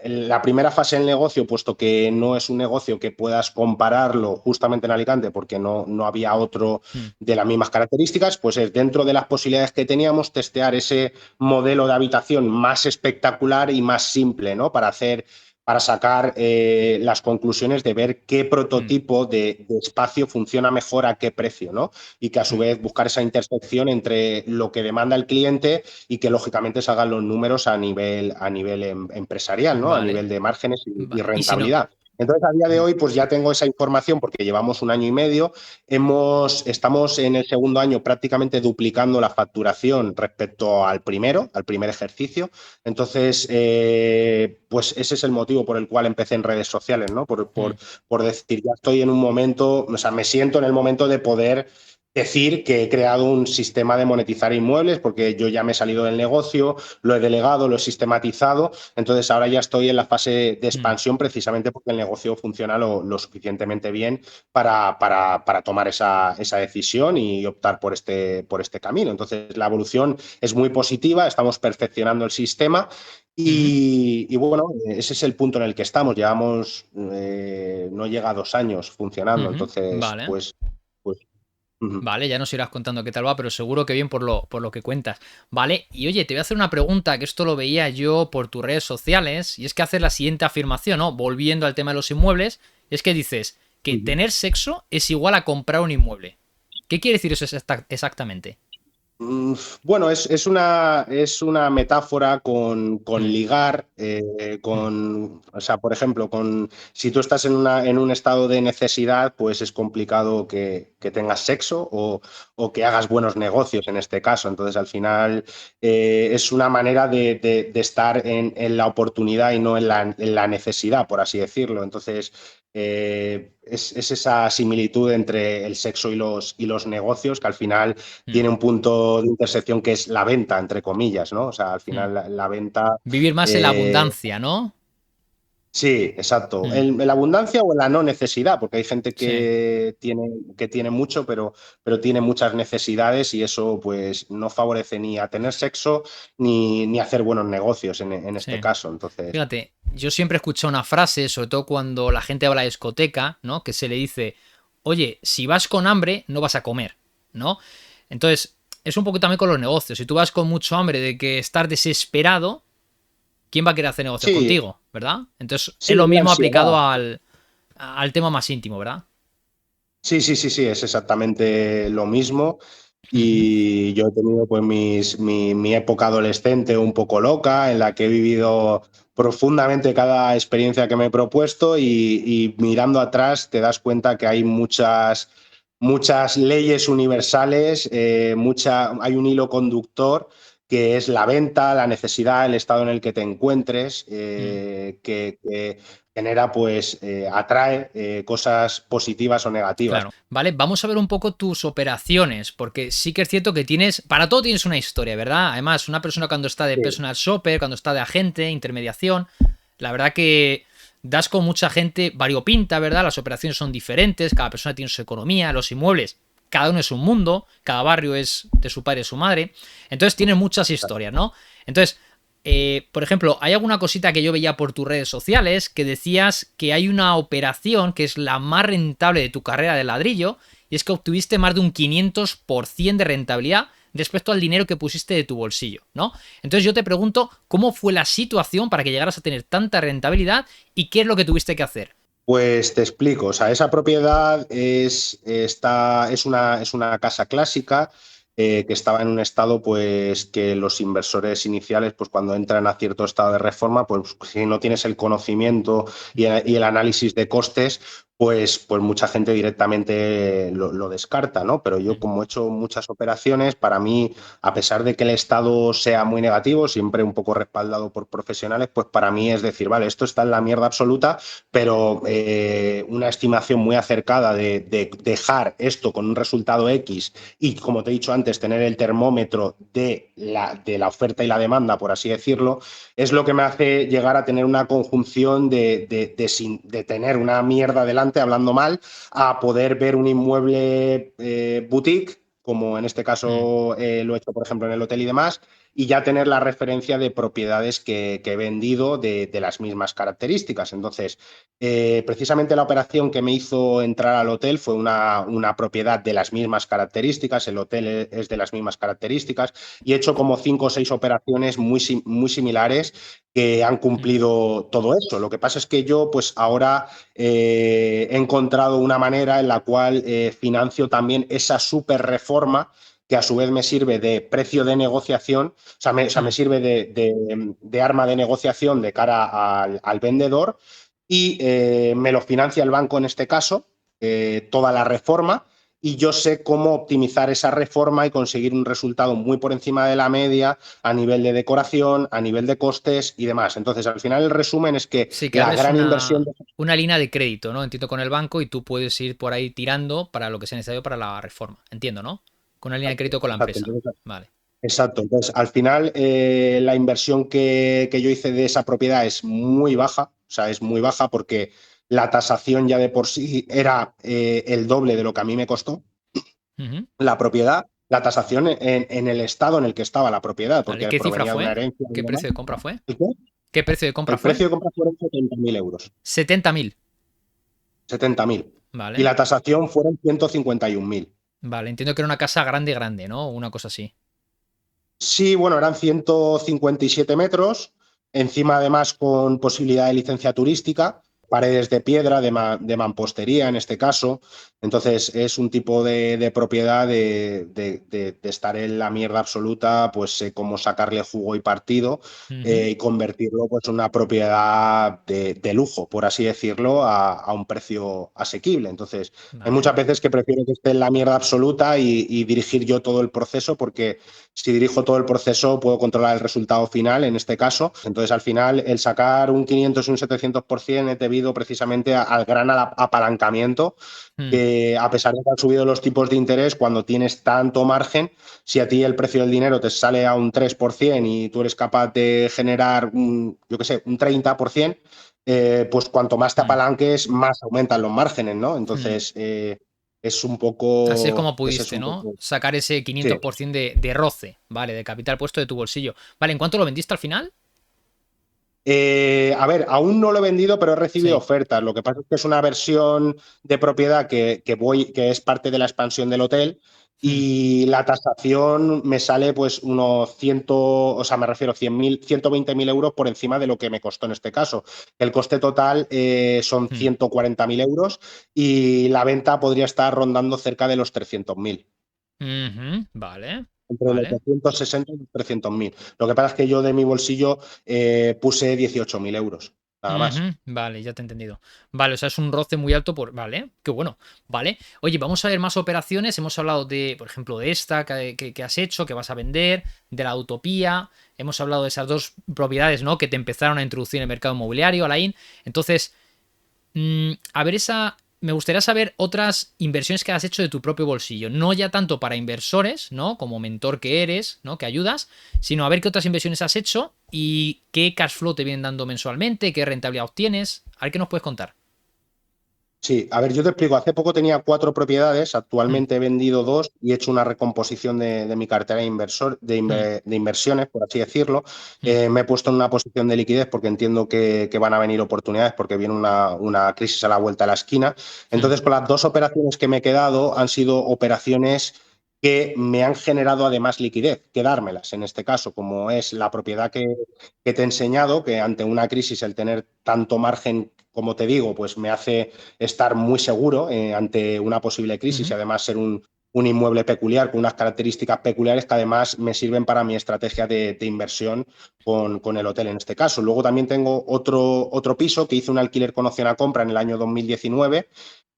Speaker 3: la primera fase del negocio, puesto que no es un negocio que puedas compararlo justamente en Alicante, porque no había otro
Speaker 1: Mm,
Speaker 3: de las mismas características, pues es dentro de las posibilidades que teníamos testear ese modelo de habitación más espectacular y más simple, ¿no? Para sacar las conclusiones de ver qué
Speaker 1: mm,
Speaker 3: prototipo de espacio funciona mejor a qué precio, ¿no? Y que a su
Speaker 1: mm.
Speaker 3: vez buscar esa intersección entre lo que demanda el cliente y que lógicamente salgan los números a nivel empresarial, ¿no? A
Speaker 1: Vale,
Speaker 3: nivel de márgenes y
Speaker 1: vale. Y si no...
Speaker 3: rentabilidad. Entonces, a día de
Speaker 1: Ujú,
Speaker 3: hoy, pues ya tengo esa información porque llevamos un año y medio. Estamos en el segundo año prácticamente duplicando la facturación respecto al primer ejercicio. Entonces, pues ese es el motivo por el cual empecé en redes sociales, ¿no?
Speaker 1: mm,
Speaker 3: Por decir, ya estoy en un momento, o sea, me siento en el momento de poder decir que he creado un sistema de monetizar inmuebles porque yo ya me he salido del negocio, lo he delegado, lo he sistematizado, entonces ahora ya estoy en la fase de
Speaker 1: mm,
Speaker 3: expansión precisamente porque el negocio funciona lo suficientemente bien para tomar esa decisión y optar por este camino. Entonces la evolución es muy positiva, estamos perfeccionando el sistema
Speaker 1: ujú,
Speaker 3: y bueno, ese es el punto en el que estamos. Llevamos, no llega a 2 años funcionando,
Speaker 1: ujú.
Speaker 3: entonces,
Speaker 1: Vale.
Speaker 3: pues ujú.
Speaker 1: Vale, ya nos irás contando qué tal va, pero seguro que bien por lo que cuentas. Vale, y oye, te voy a hacer una pregunta, que esto lo veía yo por tus redes sociales, y es que haces la siguiente afirmación, ¿no? Volviendo al tema de los inmuebles, es que dices que
Speaker 3: Ujú.
Speaker 1: tener sexo es igual a comprar un inmueble. ¿Qué quiere decir eso exactamente?
Speaker 3: Bueno, es una metáfora con
Speaker 1: Mm,
Speaker 3: ligar,
Speaker 1: mm,
Speaker 3: o sea, por ejemplo, si tú estás en un estado de necesidad, pues es complicado que tengas sexo o que hagas buenos negocios en este caso. Entonces, al final, es una manera de estar en la oportunidad y no en la necesidad, por así decirlo. Entonces, es esa similitud entre el sexo y los negocios que al final
Speaker 1: mm,
Speaker 3: tiene un punto de intersección que es la venta, entre comillas, ¿no? O sea, al
Speaker 1: mm.
Speaker 3: final la venta.
Speaker 1: Vivir más en la
Speaker 3: eh,
Speaker 1: abundancia, ¿no?
Speaker 3: sí, exacto.
Speaker 1: Mm,
Speaker 3: En la abundancia o en la no necesidad, porque hay gente
Speaker 1: sí,
Speaker 3: que tiene mucho, pero tiene muchas necesidades y eso pues no favorece ni a tener sexo ni hacer buenos negocios en este
Speaker 1: sí.
Speaker 3: caso. Entonces,
Speaker 1: Fíjate, yo siempre he escuchado una frase, sobre todo cuando la gente va a la discoteca, ¿no? Que se le dice, oye, si vas con hambre, no vas a comer, ¿no? Entonces, es un poco también con los negocios. Si tú vas con mucho hambre de que estar desesperado, ¿quién va a querer hacer negocios
Speaker 3: sí,
Speaker 1: contigo, verdad? Entonces, es
Speaker 3: sí,
Speaker 1: lo
Speaker 3: es la
Speaker 1: mismo aplicado
Speaker 3: ansiedad.
Speaker 1: al tema más íntimo, ¿verdad?
Speaker 3: Sí, es exactamente lo mismo.
Speaker 1: Ujú,
Speaker 3: Y yo he tenido pues mi época adolescente un poco loca, en la que he vivido profundamente cada experiencia que me he propuesto y mirando atrás te das cuenta que hay muchas leyes universales, hay un hilo conductor que es la venta, la necesidad, el estado en el que te encuentres,
Speaker 1: mm.
Speaker 3: que genera, pues, atrae cosas positivas o negativas.
Speaker 1: Claro. Vale, vamos a ver un poco tus operaciones, porque sí que es cierto que tienes, para todo tienes una historia, ¿verdad? Además, una persona cuando está de
Speaker 3: Sí,
Speaker 1: personal shopper, cuando está de agente, intermediación, la verdad que das con mucha gente variopinta, ¿verdad? Las operaciones son diferentes, cada persona tiene su economía, los inmuebles, cada uno es un mundo, cada barrio es de su padre y su madre, entonces tienen muchas historias, ¿no? Entonces, por ejemplo, hay alguna cosita que yo veía por tus redes sociales que decías que hay una operación que es la más rentable de tu carrera de ladrillo y es que obtuviste más de un 500% de rentabilidad respecto al dinero que pusiste de tu bolsillo, ¿no? Entonces yo te pregunto, ¿cómo fue la situación para que llegaras a tener tanta rentabilidad y qué es lo que tuviste que hacer?
Speaker 3: pues te explico. O sea, esa propiedad es una casa clásica que estaba en un estado, pues, que los inversores iniciales, pues, cuando entran a cierto estado de reforma, pues, si no tienes el conocimiento y el análisis de costes, pues mucha gente directamente lo descarta, ¿no? Pero yo, como he hecho muchas operaciones, para mí, a pesar de que el estado sea muy negativo, siempre un poco respaldado por profesionales, pues para mí es decir, vale, esto está en la mierda absoluta, pero una estimación muy acercada de dejar esto con un resultado X y, como te he dicho antes, tener el termómetro de la oferta y la demanda, por así decirlo, es lo que me hace llegar a tener una conjunción de tener una mierda delante, hablando mal, a poder ver un inmueble boutique, como en este
Speaker 1: Mm,
Speaker 3: caso lo he hecho, por ejemplo, en el hotel y demás, y ya tener la referencia de propiedades que he vendido de las mismas características. Entonces, precisamente la operación que me hizo entrar al hotel fue una propiedad de las mismas características, el hotel es de las mismas características, y he hecho como 5 o 6 operaciones muy similares que han cumplido todo eso. Lo que pasa es que yo pues ahora he encontrado una manera en la cual financio también esa super reforma que a su vez me sirve de precio de negociación, me sirve de arma de negociación de cara al vendedor y me lo financia el banco en este caso, toda la reforma, y yo sé cómo optimizar esa reforma y conseguir un resultado muy por encima de la media a nivel de decoración, a nivel de costes y demás. Entonces, al final el resumen es que
Speaker 1: Sí, que
Speaker 3: la
Speaker 1: abres
Speaker 3: gran inversión...
Speaker 1: una línea de crédito, ¿no? Entiendo, con el banco y tú puedes ir por ahí tirando para lo que sea necesario para la reforma. Entiendo, ¿no? Con una línea de crédito con la
Speaker 3: Exacto,
Speaker 1: empresa.
Speaker 3: entonces,
Speaker 1: Vale.
Speaker 3: exacto. Entonces, al final, la inversión que yo hice de esa propiedad es muy baja, o sea, es muy baja porque la tasación ya de por sí era el doble de lo que a mí me costó
Speaker 1: Ujú.
Speaker 3: la propiedad, la tasación en el estado en el que estaba la propiedad,
Speaker 1: Vale.
Speaker 3: porque
Speaker 1: ¿Qué cifra
Speaker 3: provenía de una
Speaker 1: fue?
Speaker 3: herencia y
Speaker 1: ¿Qué
Speaker 3: demás.
Speaker 1: precio de compra fue?
Speaker 3: ¿El qué?
Speaker 1: ¿Qué precio de compra
Speaker 3: El
Speaker 1: fue?
Speaker 3: precio de compra fueron 70.000 euros.
Speaker 1: 70.000.
Speaker 3: 70.000. Y
Speaker 1: Vale.
Speaker 3: la tasación fueron 151.000.
Speaker 1: Vale. Entiendo que era una casa grande, grande, ¿no? Una cosa así.
Speaker 3: Sí, bueno, eran 157 metros, encima además con posibilidad de licencia turística, paredes de piedra, de mampostería en este caso. Entonces es un tipo de propiedad de estar en la mierda absoluta, pues sé cómo sacarle jugo y partido
Speaker 1: Ujú.
Speaker 3: y convertirlo pues, en una propiedad de lujo, por así decirlo, a un precio asequible. Entonces hay
Speaker 1: Vale.
Speaker 3: muchas veces que prefiero que esté en la mierda absoluta y dirigir yo todo el proceso porque si dirijo todo el proceso, puedo controlar el resultado final, en este caso. Entonces, al final, el sacar un 500 y un 700% es debido precisamente al gran apalancamiento,
Speaker 1: Mm.
Speaker 3: que a pesar de que han subido los tipos de interés, cuando tienes tanto margen, si a ti el precio del dinero te sale a un 3% y tú eres capaz de generar, yo qué sé, un 30%, pues cuanto más te
Speaker 1: Mm.
Speaker 3: apalanques, más aumentan los márgenes, ¿no?
Speaker 1: Mm.
Speaker 3: Entonces, es un
Speaker 1: Así es
Speaker 3: poco...
Speaker 1: como
Speaker 3: Ese es
Speaker 1: pudiste,
Speaker 3: un
Speaker 1: ¿no?
Speaker 3: poco...
Speaker 1: Sacar ese
Speaker 3: Sí.
Speaker 1: 500% de roce, ¿vale? De capital puesto de tu bolsillo. Vale, ¿en cuánto lo vendiste al final?
Speaker 3: A ver, aún no lo he vendido, pero he recibido
Speaker 1: Sí.
Speaker 3: ofertas. Lo que pasa es que es una versión de propiedad que es parte de la expansión del hotel
Speaker 1: Mm.
Speaker 3: y la tasación me sale pues unos 100, o sea, me refiero 100.000, 120.000 euros por encima de lo que me costó en este caso. El coste total son
Speaker 1: Mm.
Speaker 3: 140.000 euros y la venta podría estar rondando cerca de los 300.000.
Speaker 1: Ujú. Vale.
Speaker 3: Entre los
Speaker 1: Vale.
Speaker 3: 260 y los 300.000. Lo que pasa es que yo de mi bolsillo puse 18.000 euros, nada más.
Speaker 1: Ujú. Vale, ya te he entendido. Vale, o sea, es un roce muy alto por... Vale, qué bueno. Vale. Oye, vamos a ver más operaciones. Hemos hablado de, por ejemplo, de esta que has hecho, que vas a vender, de la Utopía. Hemos hablado de esas dos propiedades, ¿no? Que te empezaron a introducir en el mercado inmobiliario, Alain. Entonces, a ver, me gustaría saber otras inversiones que has hecho de tu propio bolsillo. No ya tanto para inversores, ¿no? Como mentor que eres, ¿no? Que ayudas, sino a ver qué otras inversiones has hecho y qué cash flow te vienen dando mensualmente, qué rentabilidad obtienes. A ver qué nos puedes contar.
Speaker 3: Sí, a ver, yo te explico. Hace poco tenía 4 propiedades,
Speaker 1: Mm.
Speaker 3: actualmente he vendido 2 y he hecho una recomposición de mi cartera
Speaker 1: Mm.
Speaker 3: de inversiones, por así decirlo.
Speaker 1: Mm.
Speaker 3: Me he puesto en una posición de liquidez porque entiendo que van a venir oportunidades porque viene una crisis a la vuelta de la esquina.
Speaker 1: Mm.
Speaker 3: Entonces, con las 2 operaciones que me he quedado han sido operaciones que me han generado además liquidez, quedármelas en este caso, como es la propiedad que te he enseñado, que ante una crisis el tener tanto margen, como te digo, pues me hace estar muy seguro ante una posible crisis y
Speaker 1: Ujú.
Speaker 3: además ser un inmueble peculiar con unas características peculiares que además me sirven para mi estrategia de inversión con el hotel en este caso. Luego también tengo otro piso que hice un alquiler con opción a compra en el año 2019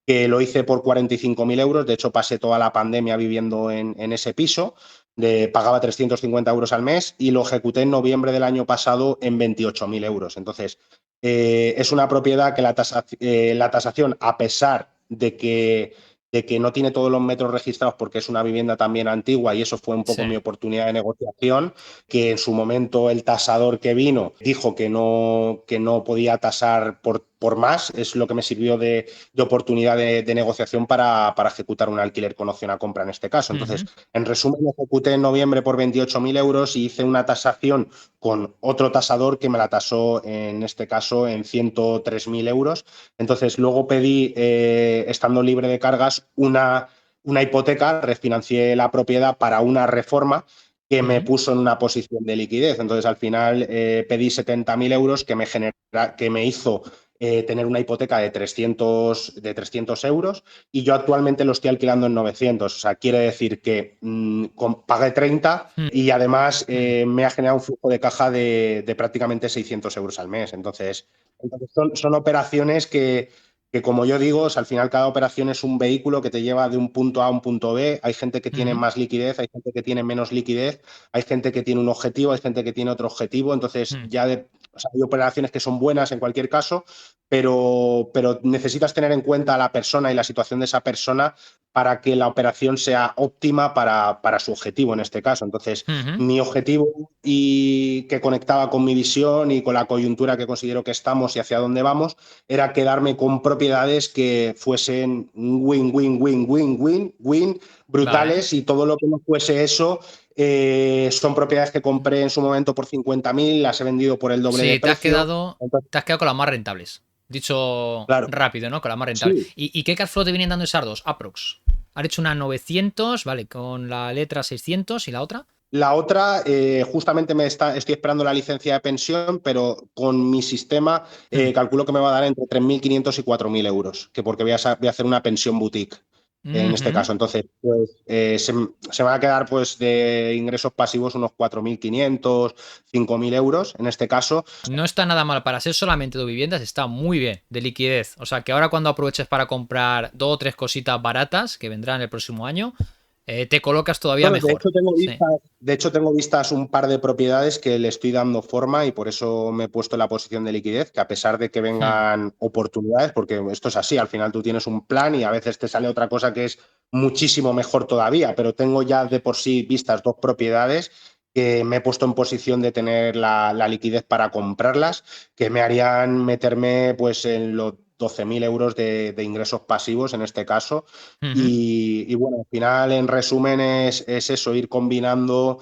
Speaker 3: que lo hice por 45.000 euros. De hecho, pasé toda la pandemia viviendo en ese piso. Pagaba 350 euros al mes y lo ejecuté en noviembre del año pasado en 28.000 euros. Entonces, es una propiedad que la tasación, a pesar de que no tiene todos los metros registrados porque es una vivienda también antigua y eso fue un
Speaker 1: Sí.
Speaker 3: poco mi oportunidad de negociación, que en su momento el tasador que vino dijo que no podía tasar por por más, es lo que me sirvió de oportunidad de negociación para ejecutar un alquiler con opción a compra en este caso. Entonces, en resumen, lo ejecuté en noviembre por 28.000 euros y hice una tasación con otro tasador que me la tasó en este caso en 103.000 euros. Entonces, luego pedí, estando libre de cargas, una hipoteca, refinancié la propiedad para una reforma que me puso en una posición de liquidez. Entonces, al final pedí 70.000 euros que me hizo tener una hipoteca de 300 euros y yo actualmente lo estoy alquilando en 900. O sea, quiere decir que pagué 30 y además me ha generado un flujo de caja de prácticamente 600 euros al mes. Entonces son operaciones que, como yo digo, al final cada operación es un vehículo que te lleva de un punto A a un punto B. Hay gente que tiene más liquidez, hay gente que tiene menos liquidez, hay gente que tiene un objetivo, hay gente que tiene otro objetivo. Entonces, o sea, hay operaciones que son buenas en cualquier caso, pero necesitas tener en cuenta a la persona y la situación de esa persona para que la operación sea óptima para su objetivo en este caso. Entonces, mi objetivo y que conectaba con mi visión y con la coyuntura que considero que estamos y hacia dónde vamos, era quedarme con propiedades que fuesen win, win, win, win, win, win, brutales, y todo lo que no fuese eso son propiedades que compré en su momento por 50.000, las he vendido por el doble de precio.
Speaker 1: Te has quedado con las más rentables. Dicho
Speaker 3: Claro,
Speaker 1: rápido, ¿no? Con las más rentables.
Speaker 3: sí.
Speaker 1: ¿Y qué cash flow te vienen dando esas dos? Aprox. Has hecho una 900, vale, con la letra 600 y la otra.
Speaker 3: La otra, justamente estoy esperando la licencia de pensión, pero con mi sistema calculo que me va a dar entre 3.500 y 4.000 euros, que porque voy a hacer una pensión boutique en este caso. Entonces, pues se van a quedar pues de ingresos pasivos unos 4.500, 5.000 euros en este caso.
Speaker 1: No está nada mal para ser solamente de viviendas, está muy bien de liquidez. O sea que ahora cuando aproveches para comprar 2 o 3 cositas baratas que vendrán el próximo año, te colocas todavía
Speaker 3: Bueno,
Speaker 1: mejor.
Speaker 3: de hecho, tengo vistas un par de propiedades que le estoy dando forma y por eso me he puesto en la posición de liquidez, que a pesar de que vengan oportunidades, porque esto es así, al final tú tienes un plan y a veces te sale otra cosa que es muchísimo mejor todavía, pero tengo ya de por sí vistas 2 propiedades que me he puesto en posición de tener la liquidez para comprarlas, que me harían meterme pues en los 12.000 euros de ingresos pasivos en este caso. Y bueno, al final, en resumen, es eso, ir combinando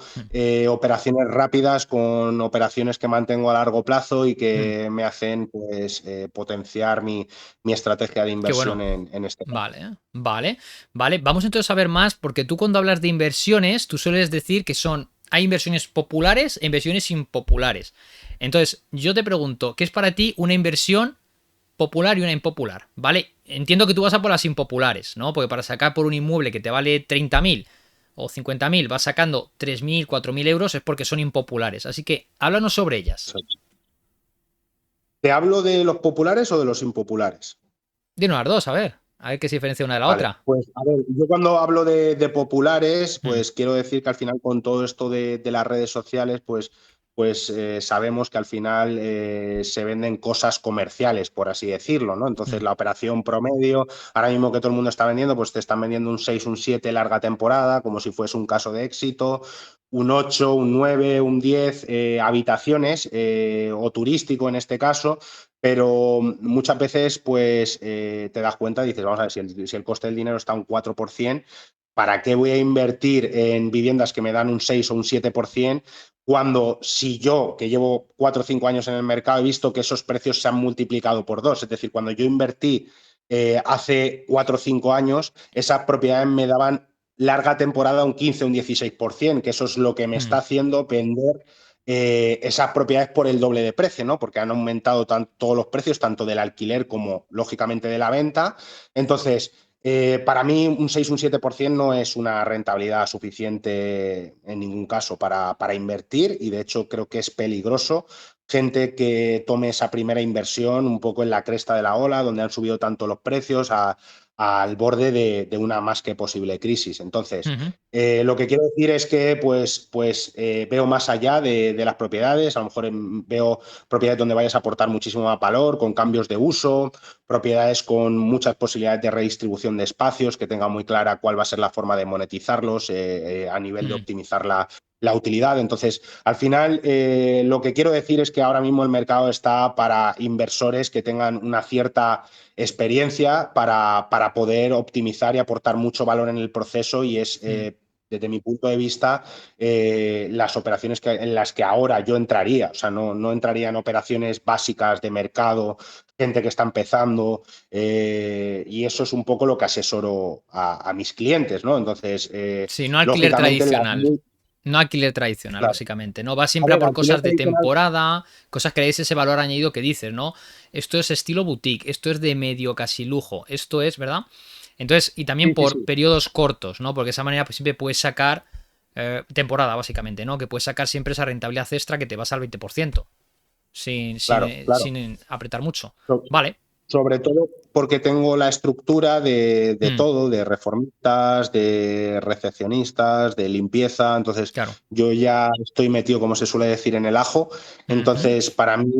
Speaker 3: operaciones rápidas con operaciones que mantengo a largo plazo y que me hacen pues potenciar mi estrategia de
Speaker 1: Qué
Speaker 3: inversión
Speaker 1: bueno.
Speaker 3: en este caso.
Speaker 1: Vale. Vamos entonces a ver más, porque tú cuando hablas de inversiones, tú sueles decir que hay inversiones populares e inversiones impopulares. Entonces, yo te pregunto, ¿qué es para ti una inversión popular y una impopular? ¿Vale? Entiendo que tú vas a por las impopulares, ¿no? Porque para sacar por un inmueble que te vale 30.000 o 50.000, vas sacando 3.000, 4.000 euros, es porque son impopulares. Así que háblanos sobre ellas.
Speaker 3: ¿Te hablo de los populares o de los impopulares?
Speaker 1: Dinos las dos, a ver qué se diferencia una de la
Speaker 3: Vale,
Speaker 1: otra.
Speaker 3: pues a ver, yo cuando hablo de populares, pues quiero decir que al final con todo esto de las redes sociales, pues sabemos que al final se venden cosas comerciales, por así decirlo, ¿no? Entonces la operación promedio, ahora mismo que todo el mundo está vendiendo, pues te están vendiendo un 6, un 7 larga temporada, como si fuese un caso de éxito, un 8, un 9, un 10 habitaciones o turístico en este caso, pero muchas veces pues te das cuenta y dices, vamos a ver, si el coste del dinero está un 4%, ¿para qué voy a invertir en viviendas que me dan un 6 o un 7%? Cuando si yo, que llevo 4 o 5 años en el mercado, he visto que esos precios se han multiplicado por 2. Es decir, cuando yo invertí hace 4 o 5 años, esas propiedades me daban larga temporada un 15 o un 16%, que eso es lo que me está haciendo vender esas propiedades por el doble de precio, ¿no? Porque han aumentado todos los precios, tanto del alquiler como, lógicamente, de la venta. Entonces, para mí un 6 un 7% no es una rentabilidad suficiente en ningún caso para invertir, y de hecho creo que es peligroso gente que tome esa primera inversión un poco en la cresta de la ola, donde han subido tanto los precios al borde de una más que posible crisis. Entonces, lo que quiero decir es que veo más allá de las propiedades. A lo mejor veo propiedades donde vayas a aportar muchísimo más valor, con cambios de uso, propiedades con muchas posibilidades de redistribución de espacios, que tengan muy clara cuál va a ser la forma de monetizarlos a nivel de optimizar la la utilidad. Entonces, al final, lo que quiero decir es que ahora mismo el mercado está para inversores que tengan una cierta experiencia para poder optimizar y aportar mucho valor en el proceso y es... desde mi punto de vista, las operaciones en las que ahora yo entraría, o sea, no entraría en operaciones básicas de mercado, gente que está empezando, y eso es un poco lo que asesoro a mis clientes, ¿no? Entonces,
Speaker 1: Sí, no alquiler
Speaker 3: lógicamente,
Speaker 1: tradicional. No alquiler tradicional,
Speaker 3: claro.
Speaker 1: básicamente, ¿no? Va
Speaker 3: A
Speaker 1: siempre a
Speaker 3: ver,
Speaker 1: por
Speaker 3: alquiler
Speaker 1: cosas de
Speaker 3: tradicional,
Speaker 1: temporada, cosas que le des ese valor añadido que dices, ¿no? Esto es estilo boutique, esto es de medio casi lujo, esto es, ¿verdad? Entonces, y también
Speaker 3: sí, sí,
Speaker 1: por
Speaker 3: sí.
Speaker 1: periodos cortos, ¿no? Porque de esa manera pues, siempre puedes sacar temporada, básicamente, ¿no? Que puedes sacar siempre esa rentabilidad extra que te vas al 20%,
Speaker 3: Claro, claro.
Speaker 1: sin apretar mucho.
Speaker 3: So-
Speaker 1: Vale.
Speaker 3: Sobre todo porque tengo la estructura de
Speaker 1: Mm,
Speaker 3: todo, de reformistas, de recepcionistas, de limpieza. Entonces,
Speaker 1: claro.
Speaker 3: yo ya estoy metido, como se suele decir, en el ajo.
Speaker 1: Ujú.
Speaker 3: Entonces, para mí,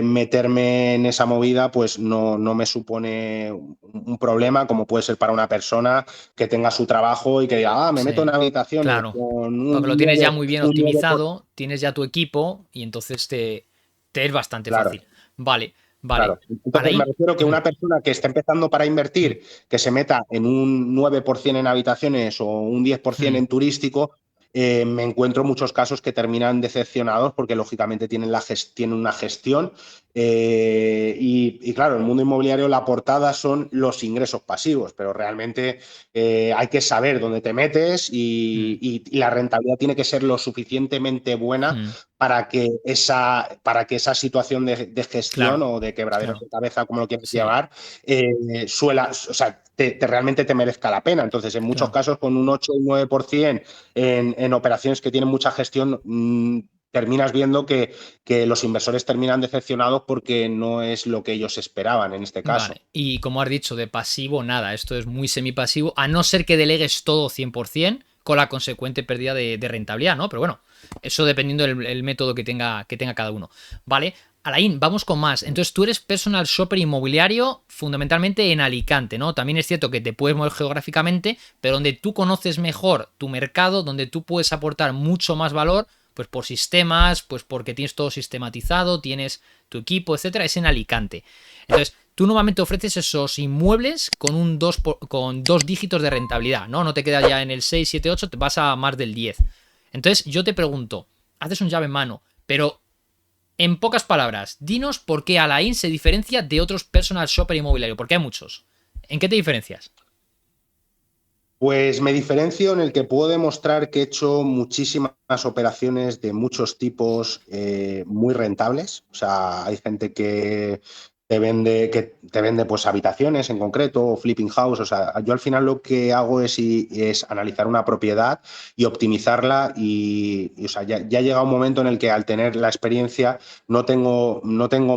Speaker 3: meterme en esa movida, pues no me supone un problema, como puede ser para una persona que tenga su trabajo y que diga, me meto en
Speaker 1: Sí,
Speaker 3: habitaciones
Speaker 1: claro.
Speaker 3: con
Speaker 1: Porque lo
Speaker 3: un
Speaker 1: tienes ya
Speaker 3: 9,
Speaker 1: muy bien
Speaker 3: un 9
Speaker 1: optimizado, tienes ya tu equipo y entonces te es bastante
Speaker 3: Claro.
Speaker 1: fácil. Vale, vale.
Speaker 3: Claro. Entonces, me
Speaker 1: Alain,
Speaker 3: refiero que una persona que está empezando para invertir, que se meta en un 9% en habitaciones o un 10% en turístico, me encuentro muchos casos que terminan decepcionados porque lógicamente tienen una gestión y claro, en el mundo inmobiliario la portada son los ingresos pasivos, pero realmente hay que saber dónde te metes y la rentabilidad tiene que ser lo suficientemente buena para que esa situación de gestión
Speaker 1: claro,
Speaker 3: o de quebraderos
Speaker 1: claro.
Speaker 3: de cabeza, como lo quieras
Speaker 1: Sí,
Speaker 3: llevar, o sea, realmente te merezca la pena. Entonces, en muchos
Speaker 1: claro.
Speaker 3: casos, con un 8 o un 9% en operaciones que tienen mucha gestión, terminas viendo que los inversores terminan decepcionados porque no es lo que ellos esperaban en este caso.
Speaker 1: Vale. Y como has dicho, de pasivo, nada. Esto es muy semipasivo, a no ser que delegues todo 100% con la consecuente pérdida de rentabilidad, ¿no? Pero bueno, eso dependiendo del método que tenga cada uno. Vale. Alain, vamos con más. Entonces tú eres personal shopper inmobiliario fundamentalmente en Alicante, ¿no? También es cierto que te puedes mover geográficamente, pero donde tú conoces mejor tu mercado, donde tú puedes aportar mucho más valor, pues por sistemas, pues porque tienes todo sistematizado, tienes tu equipo, etcétera, es en Alicante. Entonces, tú normalmente ofreces esos inmuebles con dos dígitos de rentabilidad, ¿no? No te quedas ya en el 6, 7, 8, te vas a más del 10. Entonces, yo te pregunto, haces un llave en mano, pero en pocas palabras, dinos por qué Alain se diferencia de otros personal shopper inmobiliario, porque hay muchos. ¿En qué te diferencias?
Speaker 3: Pues me diferencio en el que puedo demostrar que he hecho muchísimas operaciones de muchos tipos muy rentables. O sea, hay gente que te vende pues habitaciones en concreto o flipping house. O sea, yo al final lo que hago es analizar una propiedad y optimizarla o sea, ya llega un momento en el que al tener la experiencia no tengo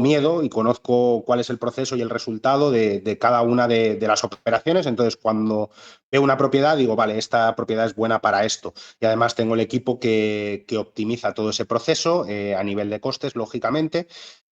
Speaker 3: miedo y conozco cuál es el proceso y el resultado de cada una de las operaciones. Entonces, cuando veo una propiedad, digo, vale, esta propiedad es buena para esto. Y además tengo el equipo que optimiza todo ese proceso a nivel de costes, lógicamente.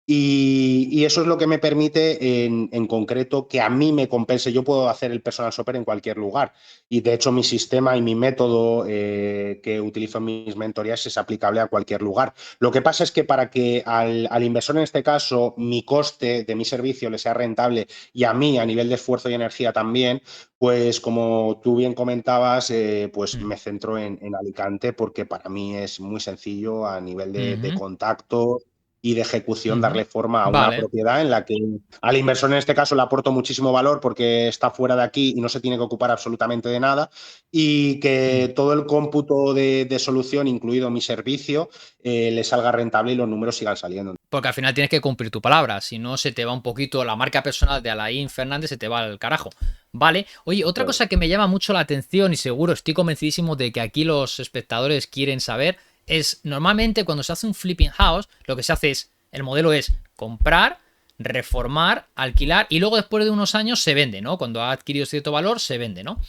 Speaker 3: Y eso es lo que me permite en concreto que a mí me compense. Yo puedo hacer el personal shopper en cualquier lugar. Y de hecho mi sistema y mi método que utilizo en mis mentorías es aplicable a cualquier lugar. Lo que pasa es que para que al inversor en este caso mi coste de mi servicio le sea rentable y a mí a nivel de esfuerzo y energía también, pues como tú bien comentabas, pues me centro en Alicante porque para mí es muy sencillo a nivel de
Speaker 1: Ujú,
Speaker 3: contacto y de ejecución
Speaker 1: ujú.
Speaker 3: darle forma a una
Speaker 1: Vale.
Speaker 3: propiedad en la que al inversor en este caso le aporto muchísimo valor porque está fuera de aquí y no se tiene que ocupar absolutamente de nada y que todo el cómputo de solución, incluido mi servicio, le salga rentable y los números sigan saliendo.
Speaker 1: Porque al final tienes que cumplir tu palabra, si no se te va un poquito la marca personal de Alain Fernández, se te va al carajo. Vale, oye, otra
Speaker 3: Pues,
Speaker 1: cosa que me llama mucho la atención y seguro estoy convencidísimo de que aquí los espectadores quieren saber es normalmente cuando se hace un flipping house, lo que se hace es, el modelo es comprar, reformar, alquilar y luego después de unos años se vende, ¿no? Cuando ha adquirido cierto valor se vende, ¿no?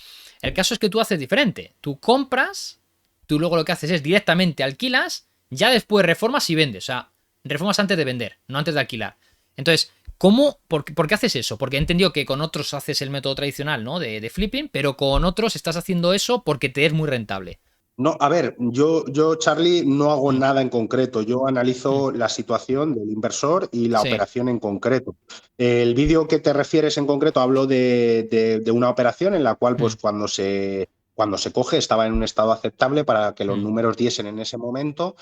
Speaker 1: El caso es que tú haces diferente, tú compras, tú luego lo que haces es directamente alquilas, ya después reformas y vendes, o sea, reformas antes de vender, no antes de alquilar. Entonces, ¿por qué haces eso? Porque he entendido que con otros haces el método tradicional, ¿no? De flipping, pero con otros estás haciendo eso porque te es muy rentable.
Speaker 3: No, a ver, yo, Charlie, no hago
Speaker 1: Mm,
Speaker 3: nada en concreto. Yo
Speaker 1: mm,
Speaker 3: analizo la situación del inversor y la
Speaker 1: sí.
Speaker 3: operación en concreto. El vídeo que te refieres en concreto hablo de una operación en la cual, pues,
Speaker 1: Mm,
Speaker 3: cuando se coge, estaba en un estado aceptable para que los
Speaker 1: mm,
Speaker 3: números diesen en ese momento,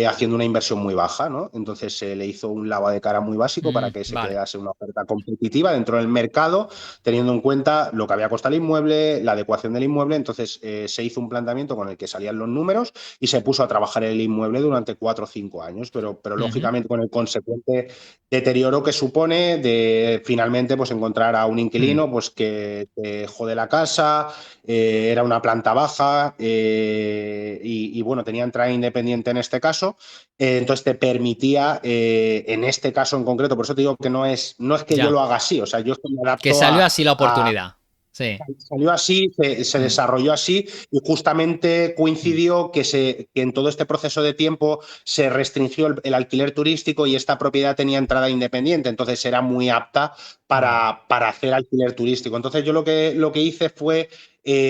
Speaker 3: haciendo una inversión muy baja, ¿no? Entonces se le hizo un lavado de cara muy básico para que se
Speaker 1: vale.
Speaker 3: crease una oferta competitiva dentro del mercado, teniendo en cuenta lo que había costado el inmueble, la adecuación del inmueble. Entonces se hizo un planteamiento con el que salían los números y se puso a trabajar el inmueble durante 4 o 5 años, pero
Speaker 1: Ujú,
Speaker 3: lógicamente con el consecuente deterioro que supone de finalmente pues encontrar a un
Speaker 1: mm,
Speaker 3: inquilino pues que jode la casa, era una planta baja, y bueno, tenía entrada independiente en este caso. Entonces te permitía, en este caso en concreto, por eso te digo que no es que yo
Speaker 1: ya.
Speaker 3: lo haga así, o sea, yo es que me
Speaker 1: Que
Speaker 3: adapto
Speaker 1: salió
Speaker 3: a,
Speaker 1: así la
Speaker 3: a,
Speaker 1: oportunidad. Sí.
Speaker 3: Salió así, se
Speaker 1: Mm,
Speaker 3: desarrolló así y justamente
Speaker 1: mm,
Speaker 3: coincidió que en todo este proceso de tiempo se restringió el alquiler turístico y esta propiedad tenía entrada independiente, entonces era muy apta
Speaker 1: vale.
Speaker 3: para hacer alquiler turístico. Entonces yo lo que hice fue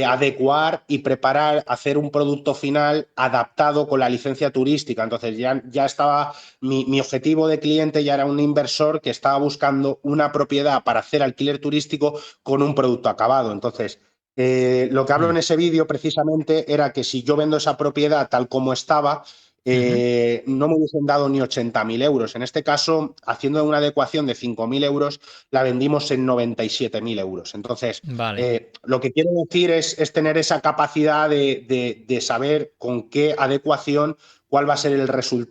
Speaker 3: adecuar y preparar, hacer un producto final adaptado con la licencia turística. Entonces ya estaba, mi objetivo de cliente ya era un inversor que estaba buscando una propiedad para hacer alquiler turístico con un producto acabado. Entonces, lo que hablo
Speaker 1: Mm,
Speaker 3: en ese vídeo precisamente era que si yo vendo esa propiedad tal como estaba,
Speaker 1: ujú,
Speaker 3: no me hubiesen dado ni 80.000 euros. En este caso, haciendo una adecuación de 5.000 euros, la vendimos en 97.000 euros. Entonces,
Speaker 1: vale.
Speaker 3: lo que quiero decir es tener esa capacidad de saber con qué adecuación, cuál va a ser el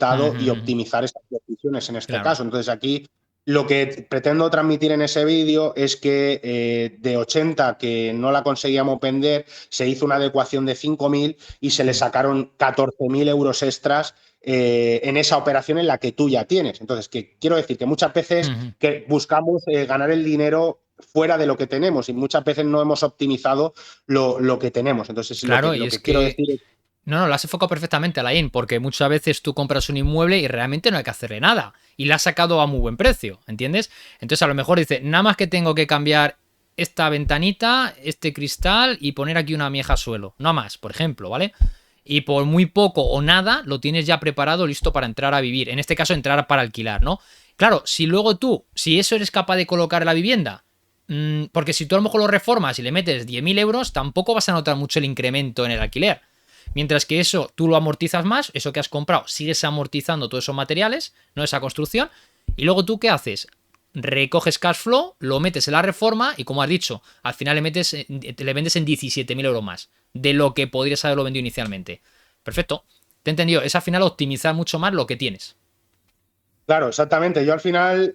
Speaker 1: Ujú,
Speaker 3: resultado y
Speaker 1: ujú, ujú.
Speaker 3: optimizar estas decisiones en este
Speaker 1: Claro.
Speaker 3: caso. Entonces, aquí lo que pretendo transmitir en ese vídeo es que de 80 que no la conseguíamos vender, se hizo una adecuación de 5.000 y se le
Speaker 1: Mm,
Speaker 3: sacaron 14.000 euros extras en esa operación en la que tú ya tienes. Entonces, que quiero decir que muchas veces
Speaker 1: ujú.
Speaker 3: que buscamos ganar el dinero fuera de lo que tenemos y muchas veces no hemos optimizado lo que tenemos. Entonces, lo que,
Speaker 1: Claro, y
Speaker 3: lo
Speaker 1: es
Speaker 3: que quiero
Speaker 1: que.
Speaker 3: decir es,
Speaker 1: No, no, lo has enfocado perfectamente, Alain, porque muchas veces tú compras un inmueble y realmente no hay que hacerle nada. Y la has sacado a muy buen precio, ¿entiendes? Entonces a lo mejor dice, nada más que tengo que cambiar esta ventanita, este cristal y poner aquí una mieja suelo. No más, por ejemplo, ¿vale? Y por muy poco o nada lo tienes ya preparado, listo para entrar a vivir. En este caso, entrar para alquilar, ¿no? Claro, si luego tú, si eso eres capaz de colocar en la vivienda, porque si tú a lo mejor lo reformas y le metes 10.000 euros, tampoco vas a notar mucho el incremento en el alquiler. Mientras que eso tú lo amortizas más, eso que has comprado, sigues amortizando todos esos materiales, no esa construcción, y luego tú ¿qué haces? Recoges cash flow, lo metes en la reforma y como has dicho, al final le vendes en 17.000 euros más de lo que podrías haberlo vendido inicialmente. Perfecto. Te he entendido. Es al final optimizar mucho más lo que tienes.
Speaker 3: claro, exactamente. Yo al final,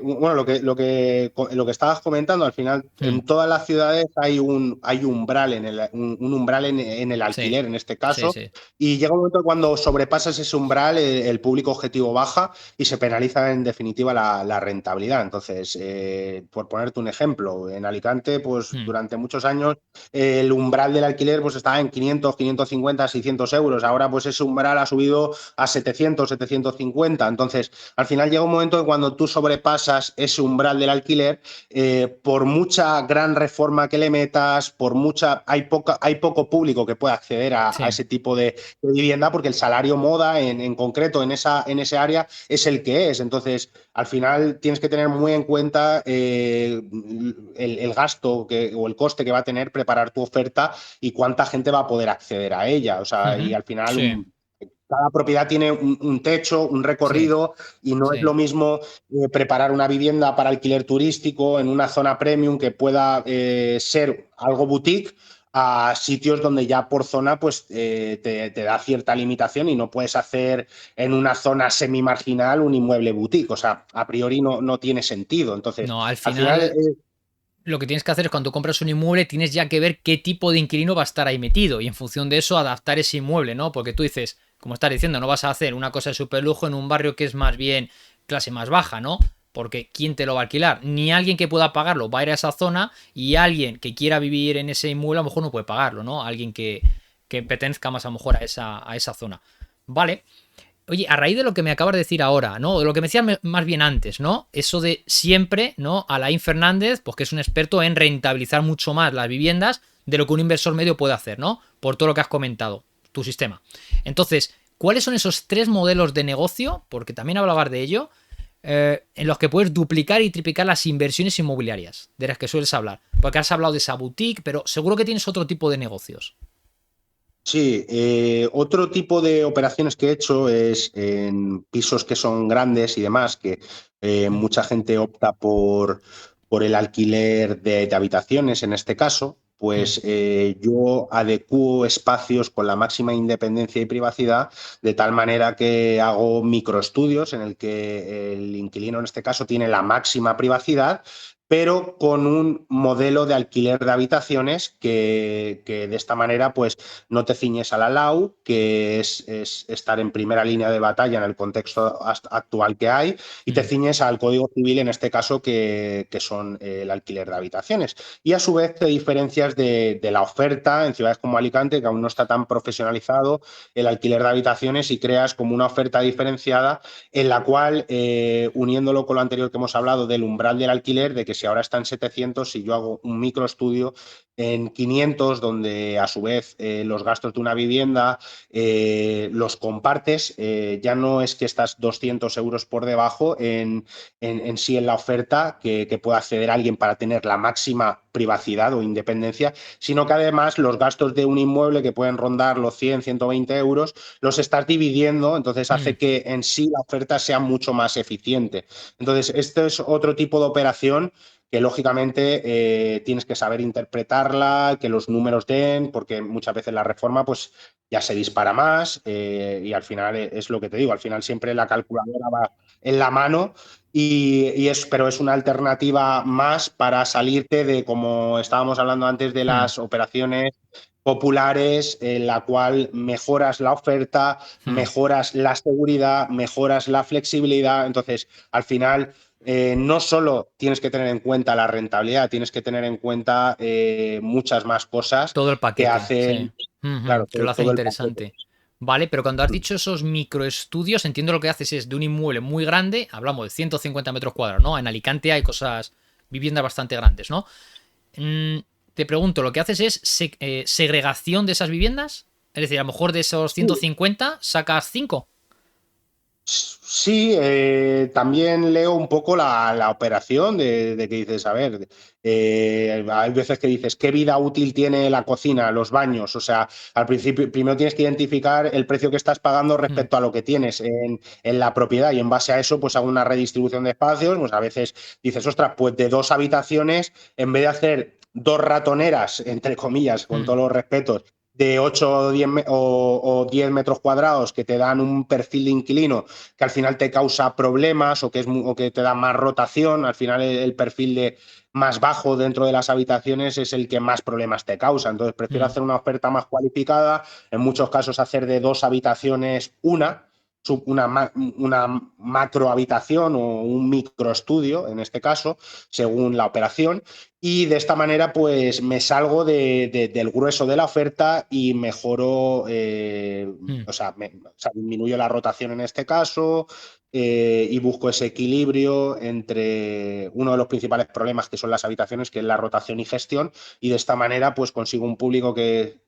Speaker 3: bueno, lo que estabas comentando, al final,
Speaker 1: Hmm,
Speaker 3: en todas las ciudades hay umbral un umbral en el
Speaker 1: sí,
Speaker 3: alquiler, en este
Speaker 1: sí,
Speaker 3: caso,
Speaker 1: sí.
Speaker 3: y llega un momento cuando sobrepasas ese umbral, el público objetivo baja y se penaliza en definitiva la rentabilidad. Entonces, por ponerte un ejemplo, en Alicante, pues
Speaker 1: Hmm,
Speaker 3: durante muchos años el umbral del alquiler pues estaba en 500, 550, 600 euros. Ahora pues ese umbral ha subido a 700, 750. Entonces, al final llega un momento que cuando tú sobrepasas ese umbral del alquiler, por mucha gran reforma que le metas, hay poco público que pueda acceder a
Speaker 1: sí.
Speaker 3: ese tipo de vivienda porque el salario moda en concreto en ese área es el que es. Entonces, al final tienes que tener muy en cuenta el gasto o el coste que va a tener preparar tu oferta y cuánta gente va a poder acceder a ella. O sea, y
Speaker 1: Ujú,
Speaker 3: al final
Speaker 1: sí,
Speaker 3: cada propiedad tiene un techo, un
Speaker 1: sí,
Speaker 3: recorrido y no es lo
Speaker 1: sí.
Speaker 3: mismo preparar una vivienda para alquiler turístico en una zona premium que pueda ser algo boutique a sitios donde ya por zona pues te da cierta limitación y no puedes hacer en una zona semi-marginal un inmueble boutique. O sea, a priori no tiene sentido. Entonces,
Speaker 1: No, al
Speaker 3: al final,
Speaker 1: final lo que tienes que hacer es cuando compras un inmueble tienes ya que ver qué tipo de inquilino va a estar ahí metido y en función de eso adaptar ese inmueble, ¿no? Porque tú dices, como estás diciendo, no vas a hacer una cosa de super lujo en un barrio que es más bien clase más baja, ¿no? Porque ¿quién te lo va a alquilar? Ni alguien que pueda pagarlo va a ir a esa zona y alguien que quiera vivir en ese inmueble a lo mejor no puede pagarlo, ¿no? Alguien que pertenezca más a lo mejor a esa zona. Vale, oye, a raíz de lo que me acabas de decir ahora, ¿no? De lo que me decías más bien antes, ¿no? Eso de siempre, ¿no? Alain Fernández, pues que es un experto en rentabilizar mucho más las viviendas de lo que un inversor medio puede hacer, ¿no? Por todo lo que has comentado. tu sistema. Entonces, ¿cuáles son esos 3 modelos de negocio? Porque también hablabas de ello, en los que puedes duplicar y triplicar las inversiones inmobiliarias de las que sueles hablar. Porque has hablado de esa boutique, pero seguro que tienes otro tipo de negocios.
Speaker 3: Sí, otro tipo de operaciones que he hecho es en pisos que son grandes y demás, que mucha gente opta por el alquiler de habitaciones en este caso. Pues yo adecuo espacios con la máxima independencia y privacidad, de tal manera que hago microestudios en el que el inquilino en este caso tiene la máxima privacidad, pero con un modelo de alquiler de habitaciones que de esta manera pues no te ciñes a la LAU, que es estar en primera línea de batalla en el contexto actual que hay, y te ciñes al Código Civil en este caso, que son el alquiler de habitaciones. Y a su vez te diferencias de la oferta en ciudades como Alicante, que aún no está tan profesionalizado el alquiler de habitaciones, y creas como una oferta diferenciada en la cual, uniéndolo con lo anterior que hemos hablado del umbral del alquiler, de que si ahora está en 700, si yo hago un microestudio en 500, donde a su vez los gastos de una vivienda los compartes, ya no es que estás 200 euros por debajo en sí en la oferta que pueda acceder alguien para tener la máxima privacidad o independencia, sino que además los gastos de un inmueble, que pueden rondar los 100, 120 euros, los estás dividiendo, entonces hace que en sí la oferta sea mucho más eficiente. Entonces, este es otro tipo de operación que lógicamente tienes que saber interpretarla, que los números den, porque muchas veces la reforma pues ya se dispara más, y al final es lo que te digo, al final siempre la calculadora va en la mano, pero es una alternativa más para salirte de, como estábamos hablando antes, de las operaciones populares, en la cual mejoras la oferta, mejoras la seguridad, mejoras la flexibilidad. Entonces, al final, no solo tienes que tener en cuenta la rentabilidad, tienes que tener en cuenta muchas más cosas
Speaker 1: Todo el
Speaker 3: que
Speaker 1: paquete, sí.
Speaker 3: hacen, claro,
Speaker 1: Que lo hacen
Speaker 3: todo el paquete.
Speaker 1: interesante. Vale, pero cuando has dicho esos microestudios, entiendo lo que haces es de un inmueble muy grande, hablamos de 150 metros cuadrados, ¿no? En Alicante hay cosas, viviendas bastante grandes, ¿no? Mm, te pregunto, ¿lo que haces es segregación de esas viviendas? Es decir, a lo mejor de esos 150 sacas 5.
Speaker 3: Sí, también leo un poco la operación de que dices, a ver, hay veces que dices, ¿qué vida útil tiene la cocina, los baños? O sea, al principio, primero tienes que identificar el precio que estás pagando respecto a lo que tienes en la propiedad, y en base a eso, pues hago una redistribución de espacios. Pues a veces dices, ostras, pues de 2 habitaciones, en vez de hacer 2 ratoneras, entre comillas, con todos los respetos, de 8 o 10, o 10 metros cuadrados, que te dan un perfil de inquilino que al final te causa problemas, o que te da más rotación. Al final el perfil de más bajo dentro de las habitaciones es el que más problemas te causa. Entonces prefiero hacer una oferta más cualificada, en muchos casos hacer de 2 habitaciones una macro habitación o un microestudio, en este caso, según la operación, y de esta manera pues me salgo del grueso de la oferta y mejoro, o sea, disminuyo la rotación en este caso, y busco ese equilibrio entre uno de los principales problemas, que son las habitaciones, que es la rotación y gestión, y de esta manera pues consigo un público que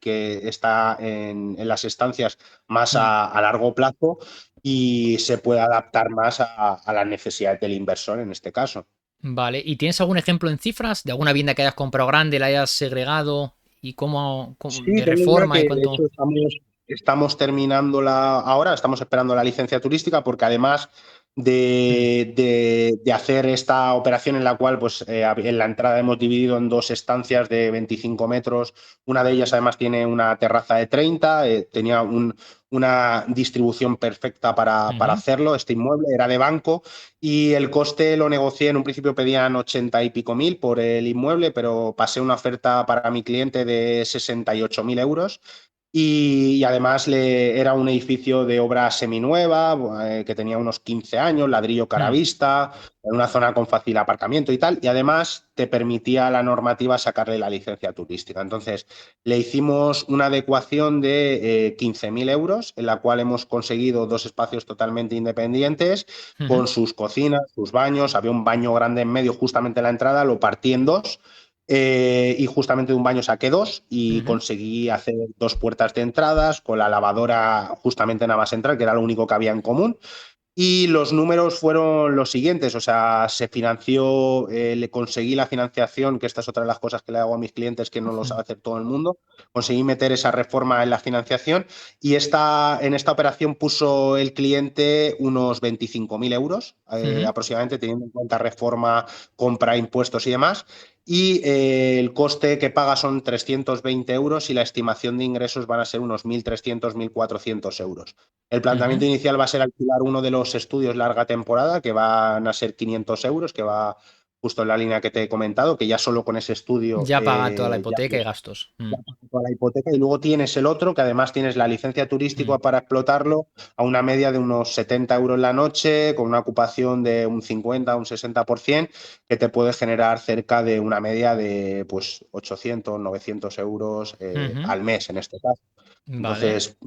Speaker 3: está en las estancias más a largo plazo, y se puede adaptar más a las necesidades del inversor en este caso.
Speaker 1: Vale, ¿y tienes algún ejemplo en cifras de alguna vivienda que hayas comprado grande, la hayas segregado y cómo
Speaker 3: Sí,
Speaker 1: de
Speaker 3: tengo una
Speaker 1: reforma y
Speaker 3: que de
Speaker 1: cuánto?
Speaker 3: hecho estamos terminándola ahora, estamos esperando la licencia turística, porque además de hacer esta operación, en la cual pues, en la entrada hemos dividido en 2 estancias de 25 metros, una de ellas además tiene una terraza de 30, tenía una distribución perfecta para hacerlo. Este inmueble era de banco, y el coste lo negocié. En un principio pedían 80 y pico mil por el inmueble, pero pasé una oferta para mi cliente de 68.000 euros. Y además era un edificio de obra seminueva, que tenía unos 15 años, ladrillo caravista, en una zona con fácil aparcamiento y tal, y además te permitía la normativa sacarle la licencia turística. Entonces le hicimos una adecuación de 15.000 euros, en la cual hemos conseguido 2 espacios totalmente independientes, con sus cocinas, sus baños. Había un baño grande en medio, justamente en la entrada, lo partí en 2, y justamente de un baño saqué 2 y conseguí hacer 2 puertas de entradas con la lavadora justamente nada más entrar, que era lo único que había en común. Y los números fueron los siguientes, o sea, se financió, le conseguí la financiación, que esta es otra de las cosas que le hago a mis clientes que no lo sabe hacer todo el mundo, conseguí meter esa reforma en la financiación y en esta operación puso el cliente unos 25.000 euros aproximadamente, teniendo en cuenta reforma, compra, impuestos y demás. Y el coste que paga son 320 euros y la estimación de ingresos van a ser unos 1.300, 1.400 euros. El planteamiento inicial va a ser alquilar uno de los estudios larga temporada, que van a ser 500 euros, que va justo en la línea que te he comentado, que ya solo con ese estudio
Speaker 1: Ya paga toda la
Speaker 3: ya
Speaker 1: hipoteca y gastos.
Speaker 3: pagas toda la hipoteca. Y luego tienes el otro, que además tienes la licencia turística para explotarlo a una media de unos 70 euros la noche, con una ocupación de un 50, un 60%, que te puede generar cerca de una media de pues 800, 900 euros al mes en este caso.
Speaker 1: Vale.
Speaker 3: Entonces,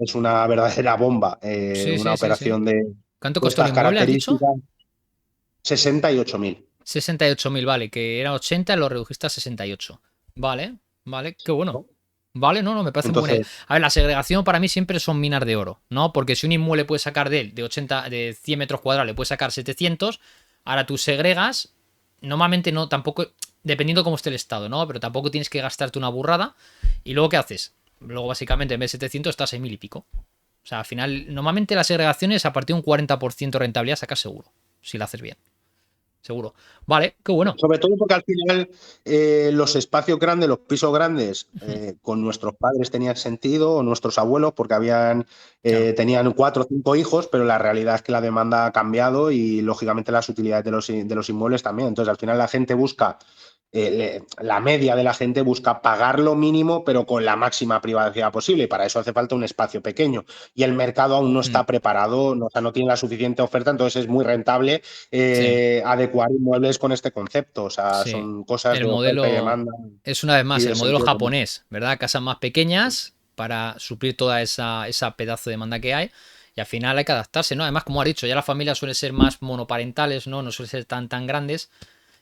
Speaker 3: es una verdadera bomba,
Speaker 1: Sí,
Speaker 3: una
Speaker 1: sí, sí, sí.
Speaker 3: operación de
Speaker 1: ¿Cuánto costó el
Speaker 3: estas
Speaker 1: inmueble, has dicho?
Speaker 3: características. 68.000.
Speaker 1: 68.000, vale, que era 80, lo redujiste a 68. Vale, vale, qué bueno.
Speaker 3: ¿No?
Speaker 1: Vale, no, me parece muy buena idea.
Speaker 3: Entonces,
Speaker 1: A ver, la segregación para mí siempre son minas de oro, ¿no? Porque si un inmueble puede sacar de él, de 100 metros cuadrados, le puede sacar 700, ahora tú segregas, normalmente no, tampoco, dependiendo cómo esté el estado, ¿no? Pero tampoco tienes que gastarte una burrada. ¿Y luego qué haces? Luego, básicamente, en vez de 700, estás en 1000 y pico. O sea, al final, normalmente las segregaciones a partir de un 40% de rentabilidad sacas seguro, si lo haces bien. Seguro. Vale, qué bueno.
Speaker 3: sobre todo porque al final los espacios grandes, los pisos grandes, con nuestros padres tenían sentido, o nuestros abuelos, porque
Speaker 1: Claro.
Speaker 3: tenían 4 o 5 hijos, pero la realidad es que la demanda ha cambiado y lógicamente las utilidades de los inmuebles también. Entonces, al final la gente busca, la media de la gente busca pagar lo mínimo, pero con la máxima privacidad posible. Y para eso hace falta un espacio pequeño. Y el mercado aún no está preparado, no, o sea, no tiene la suficiente oferta, entonces es muy rentable
Speaker 1: Sí,
Speaker 3: adecuar inmuebles con este concepto. O sea,
Speaker 1: sí.
Speaker 3: son cosas
Speaker 1: El
Speaker 3: de oferta y
Speaker 1: modelo
Speaker 3: demanda
Speaker 1: es una vez
Speaker 3: y
Speaker 1: más el
Speaker 3: de
Speaker 1: modelo
Speaker 3: sentido común.
Speaker 1: japonés, ¿verdad? Casas más pequeñas para suplir toda esa pedazo de demanda que hay. Y al final hay que adaptarse, ¿no? Además, como ha dicho, ya las familias suelen ser más monoparentales, ¿no? No suelen ser tan grandes.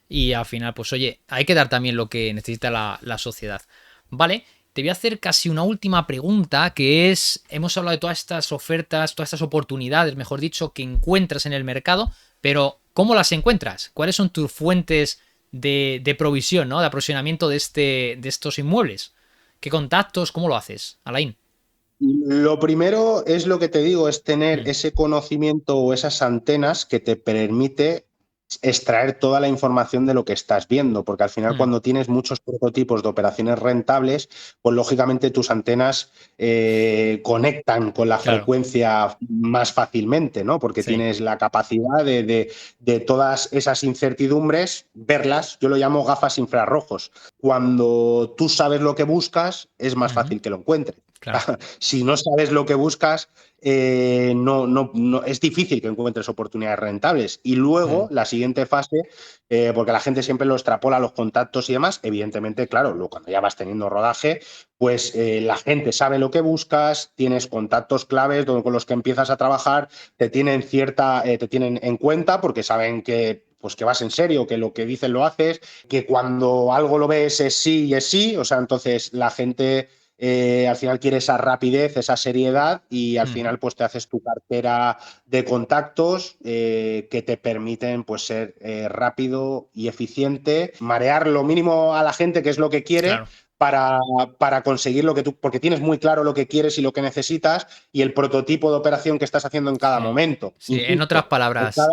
Speaker 1: Y al final, pues oye, hay que dar también lo que necesita la sociedad. Vale, te voy a hacer casi una última pregunta, que es, hemos hablado de todas estas ofertas, todas estas oportunidades, mejor dicho, que encuentras en el mercado, pero ¿cómo las encuentras? ¿Cuáles son tus fuentes de provisión, ¿no? De aprovisionamiento de estos inmuebles? ¿Qué contactos? ¿Cómo lo haces, Alain?
Speaker 3: Lo primero es lo que te digo, es tener ese conocimiento o esas antenas que te permite extraer toda la información de lo que estás viendo, porque al final cuando tienes muchos prototipos de operaciones rentables, pues lógicamente tus antenas conectan con la
Speaker 1: Claro,
Speaker 3: frecuencia más fácilmente, ¿no? Porque
Speaker 1: sí.
Speaker 3: tienes la capacidad de todas esas incertidumbres, verlas, yo lo llamo gafas infrarrojos. Cuando tú sabes lo que buscas, es más fácil que lo encuentres.
Speaker 1: Claro.
Speaker 3: Si no sabes lo que buscas, no, es difícil que encuentres oportunidades rentables. Y luego, la siguiente fase, porque la gente siempre lo extrapola a los contactos y demás, evidentemente, claro, cuando ya vas teniendo rodaje, pues la gente sabe lo que buscas, tienes contactos claves con los que empiezas a trabajar, te tienen en cuenta porque saben que pues que vas en serio, que lo que dices lo haces, que cuando algo lo ves es sí, o sea, entonces la gente al final quiere esa rapidez, esa seriedad y al final pues te haces tu cartera de contactos que te permiten pues ser rápido y eficiente, marear lo mínimo a la gente que es lo que quiere
Speaker 1: Claro.
Speaker 3: para conseguir lo que tú, porque tienes muy claro lo que quieres y lo que necesitas y el prototipo de operación que estás haciendo en cada
Speaker 1: Sí.
Speaker 3: momento.
Speaker 1: Sí, en otras
Speaker 3: Insisto, en
Speaker 1: palabras,
Speaker 3: cada,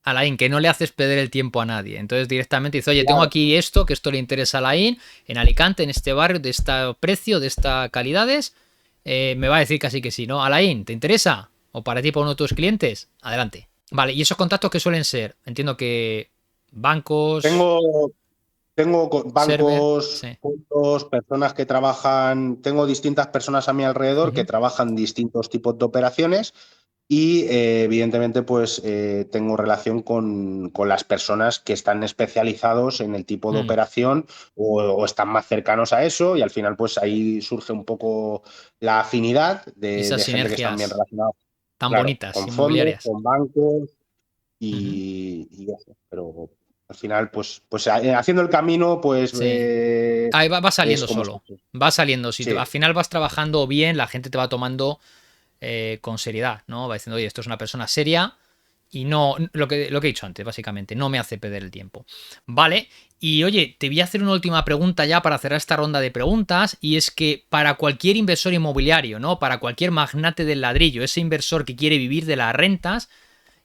Speaker 1: Alain, que no le haces perder el tiempo a nadie. Entonces directamente dice, oye, tengo
Speaker 3: claro,
Speaker 1: aquí esto, que esto le interesa a Alain, en Alicante, en este barrio, de este precio, de estas calidades. Me va a decir casi que sí, ¿no? Alain, ¿te interesa? ¿O para ti, para uno de tus clientes? Adelante. Vale, y esos contactos que suelen ser, entiendo que bancos,
Speaker 3: tengo,
Speaker 1: server,
Speaker 3: bancos,
Speaker 1: sí.
Speaker 3: fondos, personas que trabajan, tengo distintas personas a mi alrededor que trabajan distintos tipos de operaciones y evidentemente pues tengo relación con las personas que están especializados en el tipo de operación o están más cercanos a eso y al final pues ahí surge un poco la afinidad
Speaker 1: Y esas
Speaker 3: de gente que están bien
Speaker 1: sinergias
Speaker 3: relacionados,
Speaker 1: tan
Speaker 3: claro,
Speaker 1: bonitas,
Speaker 3: con fondos,
Speaker 1: inmobiliarias.
Speaker 3: con bancos
Speaker 1: Ujú.
Speaker 3: y eso, pero Al final, pues haciendo el camino, pues
Speaker 1: Sí. Ahí va saliendo
Speaker 3: como
Speaker 1: solo. Va saliendo. Si
Speaker 3: sí.
Speaker 1: al final vas trabajando bien, la gente te va tomando con seriedad, ¿no? Va diciendo, oye, esto es una persona seria y no, lo que he dicho antes, básicamente, no me hace perder el tiempo. Vale, y oye, te voy a hacer una última pregunta ya para cerrar esta ronda de preguntas, y es que para cualquier inversor inmobiliario, ¿no? Para cualquier magnate del ladrillo, ese inversor que quiere vivir de las rentas,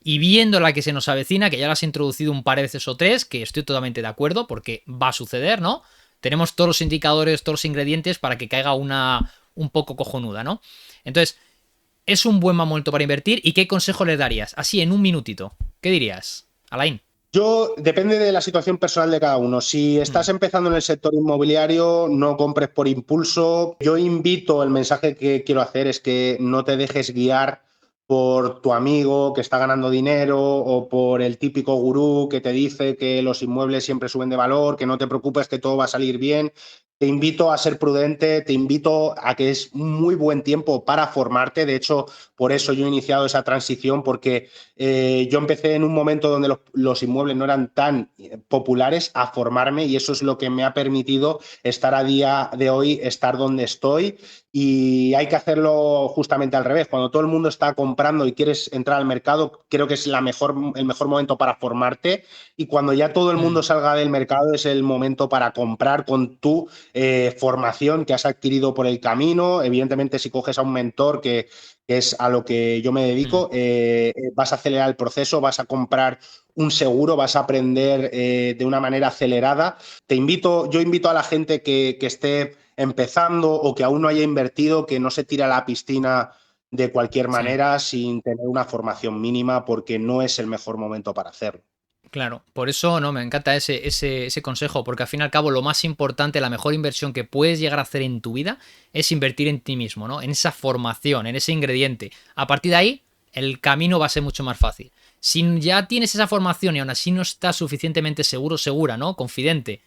Speaker 1: y viendo la que se nos avecina, que ya la has introducido un par de veces o tres, que estoy totalmente de acuerdo, porque va a suceder, ¿no? Tenemos todos los indicadores, todos los ingredientes para que caiga una un poco cojonuda, ¿no? Entonces, ¿es un buen momento para invertir? ¿Y qué consejo le darías? Así, en un minutito. ¿Qué dirías, Alain?
Speaker 3: Depende de la situación personal de cada uno. Si estás empezando en el sector inmobiliario, no compres por impulso. Yo invito, el mensaje que quiero hacer es que no te dejes guiar por tu amigo que está ganando dinero o por el típico gurú que te dice que los inmuebles siempre suben de valor, que no te preocupes, que todo va a salir bien. Te invito a ser prudente, te invito a que es un muy buen tiempo para formarte. De hecho, por eso yo he iniciado esa transición, porque yo empecé en un momento donde los inmuebles no eran tan populares a formarme, y eso es lo que me ha permitido estar a día de hoy, estar donde estoy. Y hay que hacerlo justamente al revés. Cuando todo el mundo está comprando y quieres entrar al mercado, creo que es el mejor momento para formarte. Y cuando ya todo el mundo salga del mercado, es el momento para comprar con tu formación que has adquirido por el camino. Evidentemente, si coges a un mentor, que es a lo que yo me dedico, vas a acelerar el proceso, vas a comprar un seguro, vas a aprender de una manera acelerada. Yo invito a la gente que esté empezando o que aún no haya invertido, que no se tire a la piscina de cualquier
Speaker 1: Sí.
Speaker 3: manera sin tener una formación mínima, porque no es el mejor momento para hacerlo.
Speaker 1: Claro, por eso no, me encanta ese consejo, porque al fin y al cabo lo más importante, la mejor inversión que puedes llegar a hacer en tu vida es invertir en ti mismo, ¿no? En esa formación, en ese ingrediente. A partir de ahí, el camino va a ser mucho más fácil. Si ya tienes esa formación y aún así no estás suficientemente seguro, segura, ¿no? Confidente,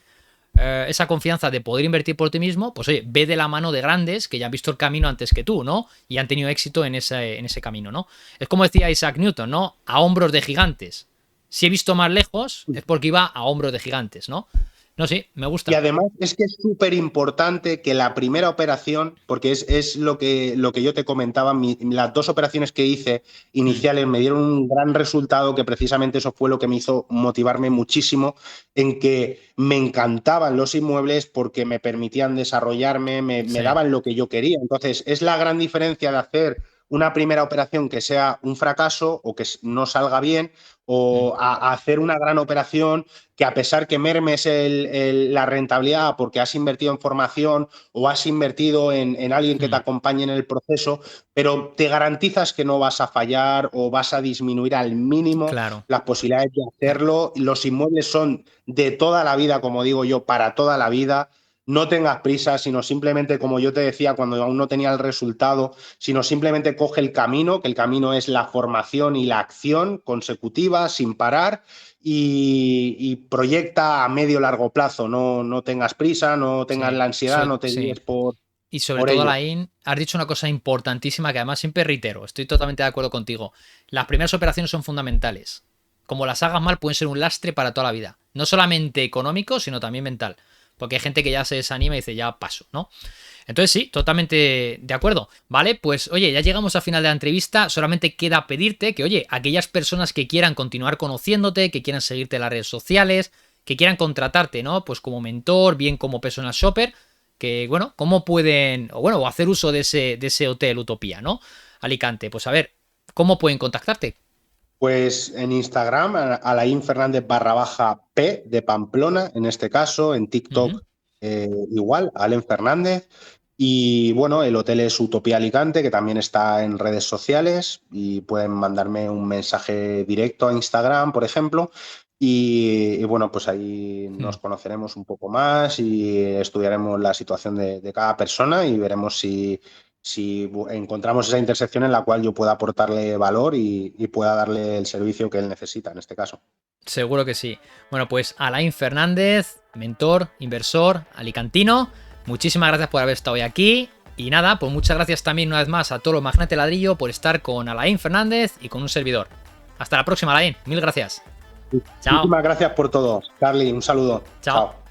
Speaker 1: esa confianza de poder invertir por ti mismo, pues oye, ve de la mano de grandes que ya han visto el camino antes que tú, ¿no? Y han tenido éxito en ese camino, ¿no? Es como decía Isaac Newton, ¿no? A hombros de gigantes. Si he visto más lejos, es porque iba a hombros de gigantes, ¿no? No, sí, me
Speaker 3: Y
Speaker 1: gusta.
Speaker 3: además es que es súper importante que la primera operación, porque es lo que yo te comentaba, las dos operaciones que hice iniciales me dieron un gran resultado, que precisamente eso fue lo que me hizo motivarme muchísimo, en que me encantaban los inmuebles porque me permitían desarrollarme, me
Speaker 1: Sí.
Speaker 3: daban lo que yo quería. Entonces, es la gran diferencia de hacer una primera operación que sea un fracaso o que no salga bien, o a hacer una gran operación que, a pesar que mermes la rentabilidad porque has invertido en formación o has invertido en alguien que te acompañe en el proceso, pero te garantizas que no vas a fallar o vas a disminuir al mínimo
Speaker 1: Claro,
Speaker 3: las posibilidades de
Speaker 1: claro.
Speaker 3: hacerlo. Los inmuebles son de toda la vida, como digo yo, para toda la vida. No tengas prisa, sino simplemente, como yo te decía cuando aún no tenía el resultado, sino simplemente coge el camino, que el camino es la formación y la acción consecutiva, sin parar, y proyecta a medio largo plazo. No tengas prisa, no tengas
Speaker 1: Sí,
Speaker 3: la ansiedad, no te
Speaker 1: sí.
Speaker 3: guíes
Speaker 1: Y sobre
Speaker 3: por
Speaker 1: todo,
Speaker 3: ello.
Speaker 1: Lain, has dicho una cosa importantísima que además siempre reitero, estoy totalmente de acuerdo contigo. Las primeras operaciones son fundamentales. Como las hagas mal, pueden ser un lastre para toda la vida. No solamente económico, sino también mental. Porque hay gente que ya se desanima y dice, ya paso, ¿no? Entonces sí, totalmente de acuerdo. Vale, pues oye, ya llegamos al final de la entrevista. Solamente queda pedirte que, oye, aquellas personas que quieran continuar conociéndote, que quieran seguirte en las redes sociales, que quieran contratarte, ¿no? Pues como mentor, bien como personal shopper, que, bueno, ¿cómo pueden, o bueno, o hacer uso de ese hotel Utopía, ¿no? Alicante, pues a ver, ¿cómo pueden contactarte?
Speaker 3: Pues en Instagram, Alain Fernández _P de Pamplona, en este caso, en
Speaker 1: Ujú.
Speaker 3: TikTok igual, Alain Fernández. Y bueno, el hotel es Utopía Alicante, que también está en redes sociales, y pueden mandarme un mensaje directo a Instagram, por ejemplo. Y bueno, pues ahí nos conoceremos un poco más y estudiaremos la situación de cada persona, y veremos si encontramos esa intersección en la cual yo pueda aportarle valor y pueda darle el servicio que él necesita en este caso.
Speaker 1: Seguro que sí. Bueno, pues Alain Fernández, mentor, inversor, alicantino, muchísimas gracias por haber estado hoy aquí. Y nada, pues muchas gracias también una vez más a todo los Magnate Ladrillo por estar con Alain Fernández y con un servidor. Hasta la próxima, Alain. Mil gracias. Chao.
Speaker 3: Muchísimas gracias por todo. Charlie, un saludo.
Speaker 1: Chao.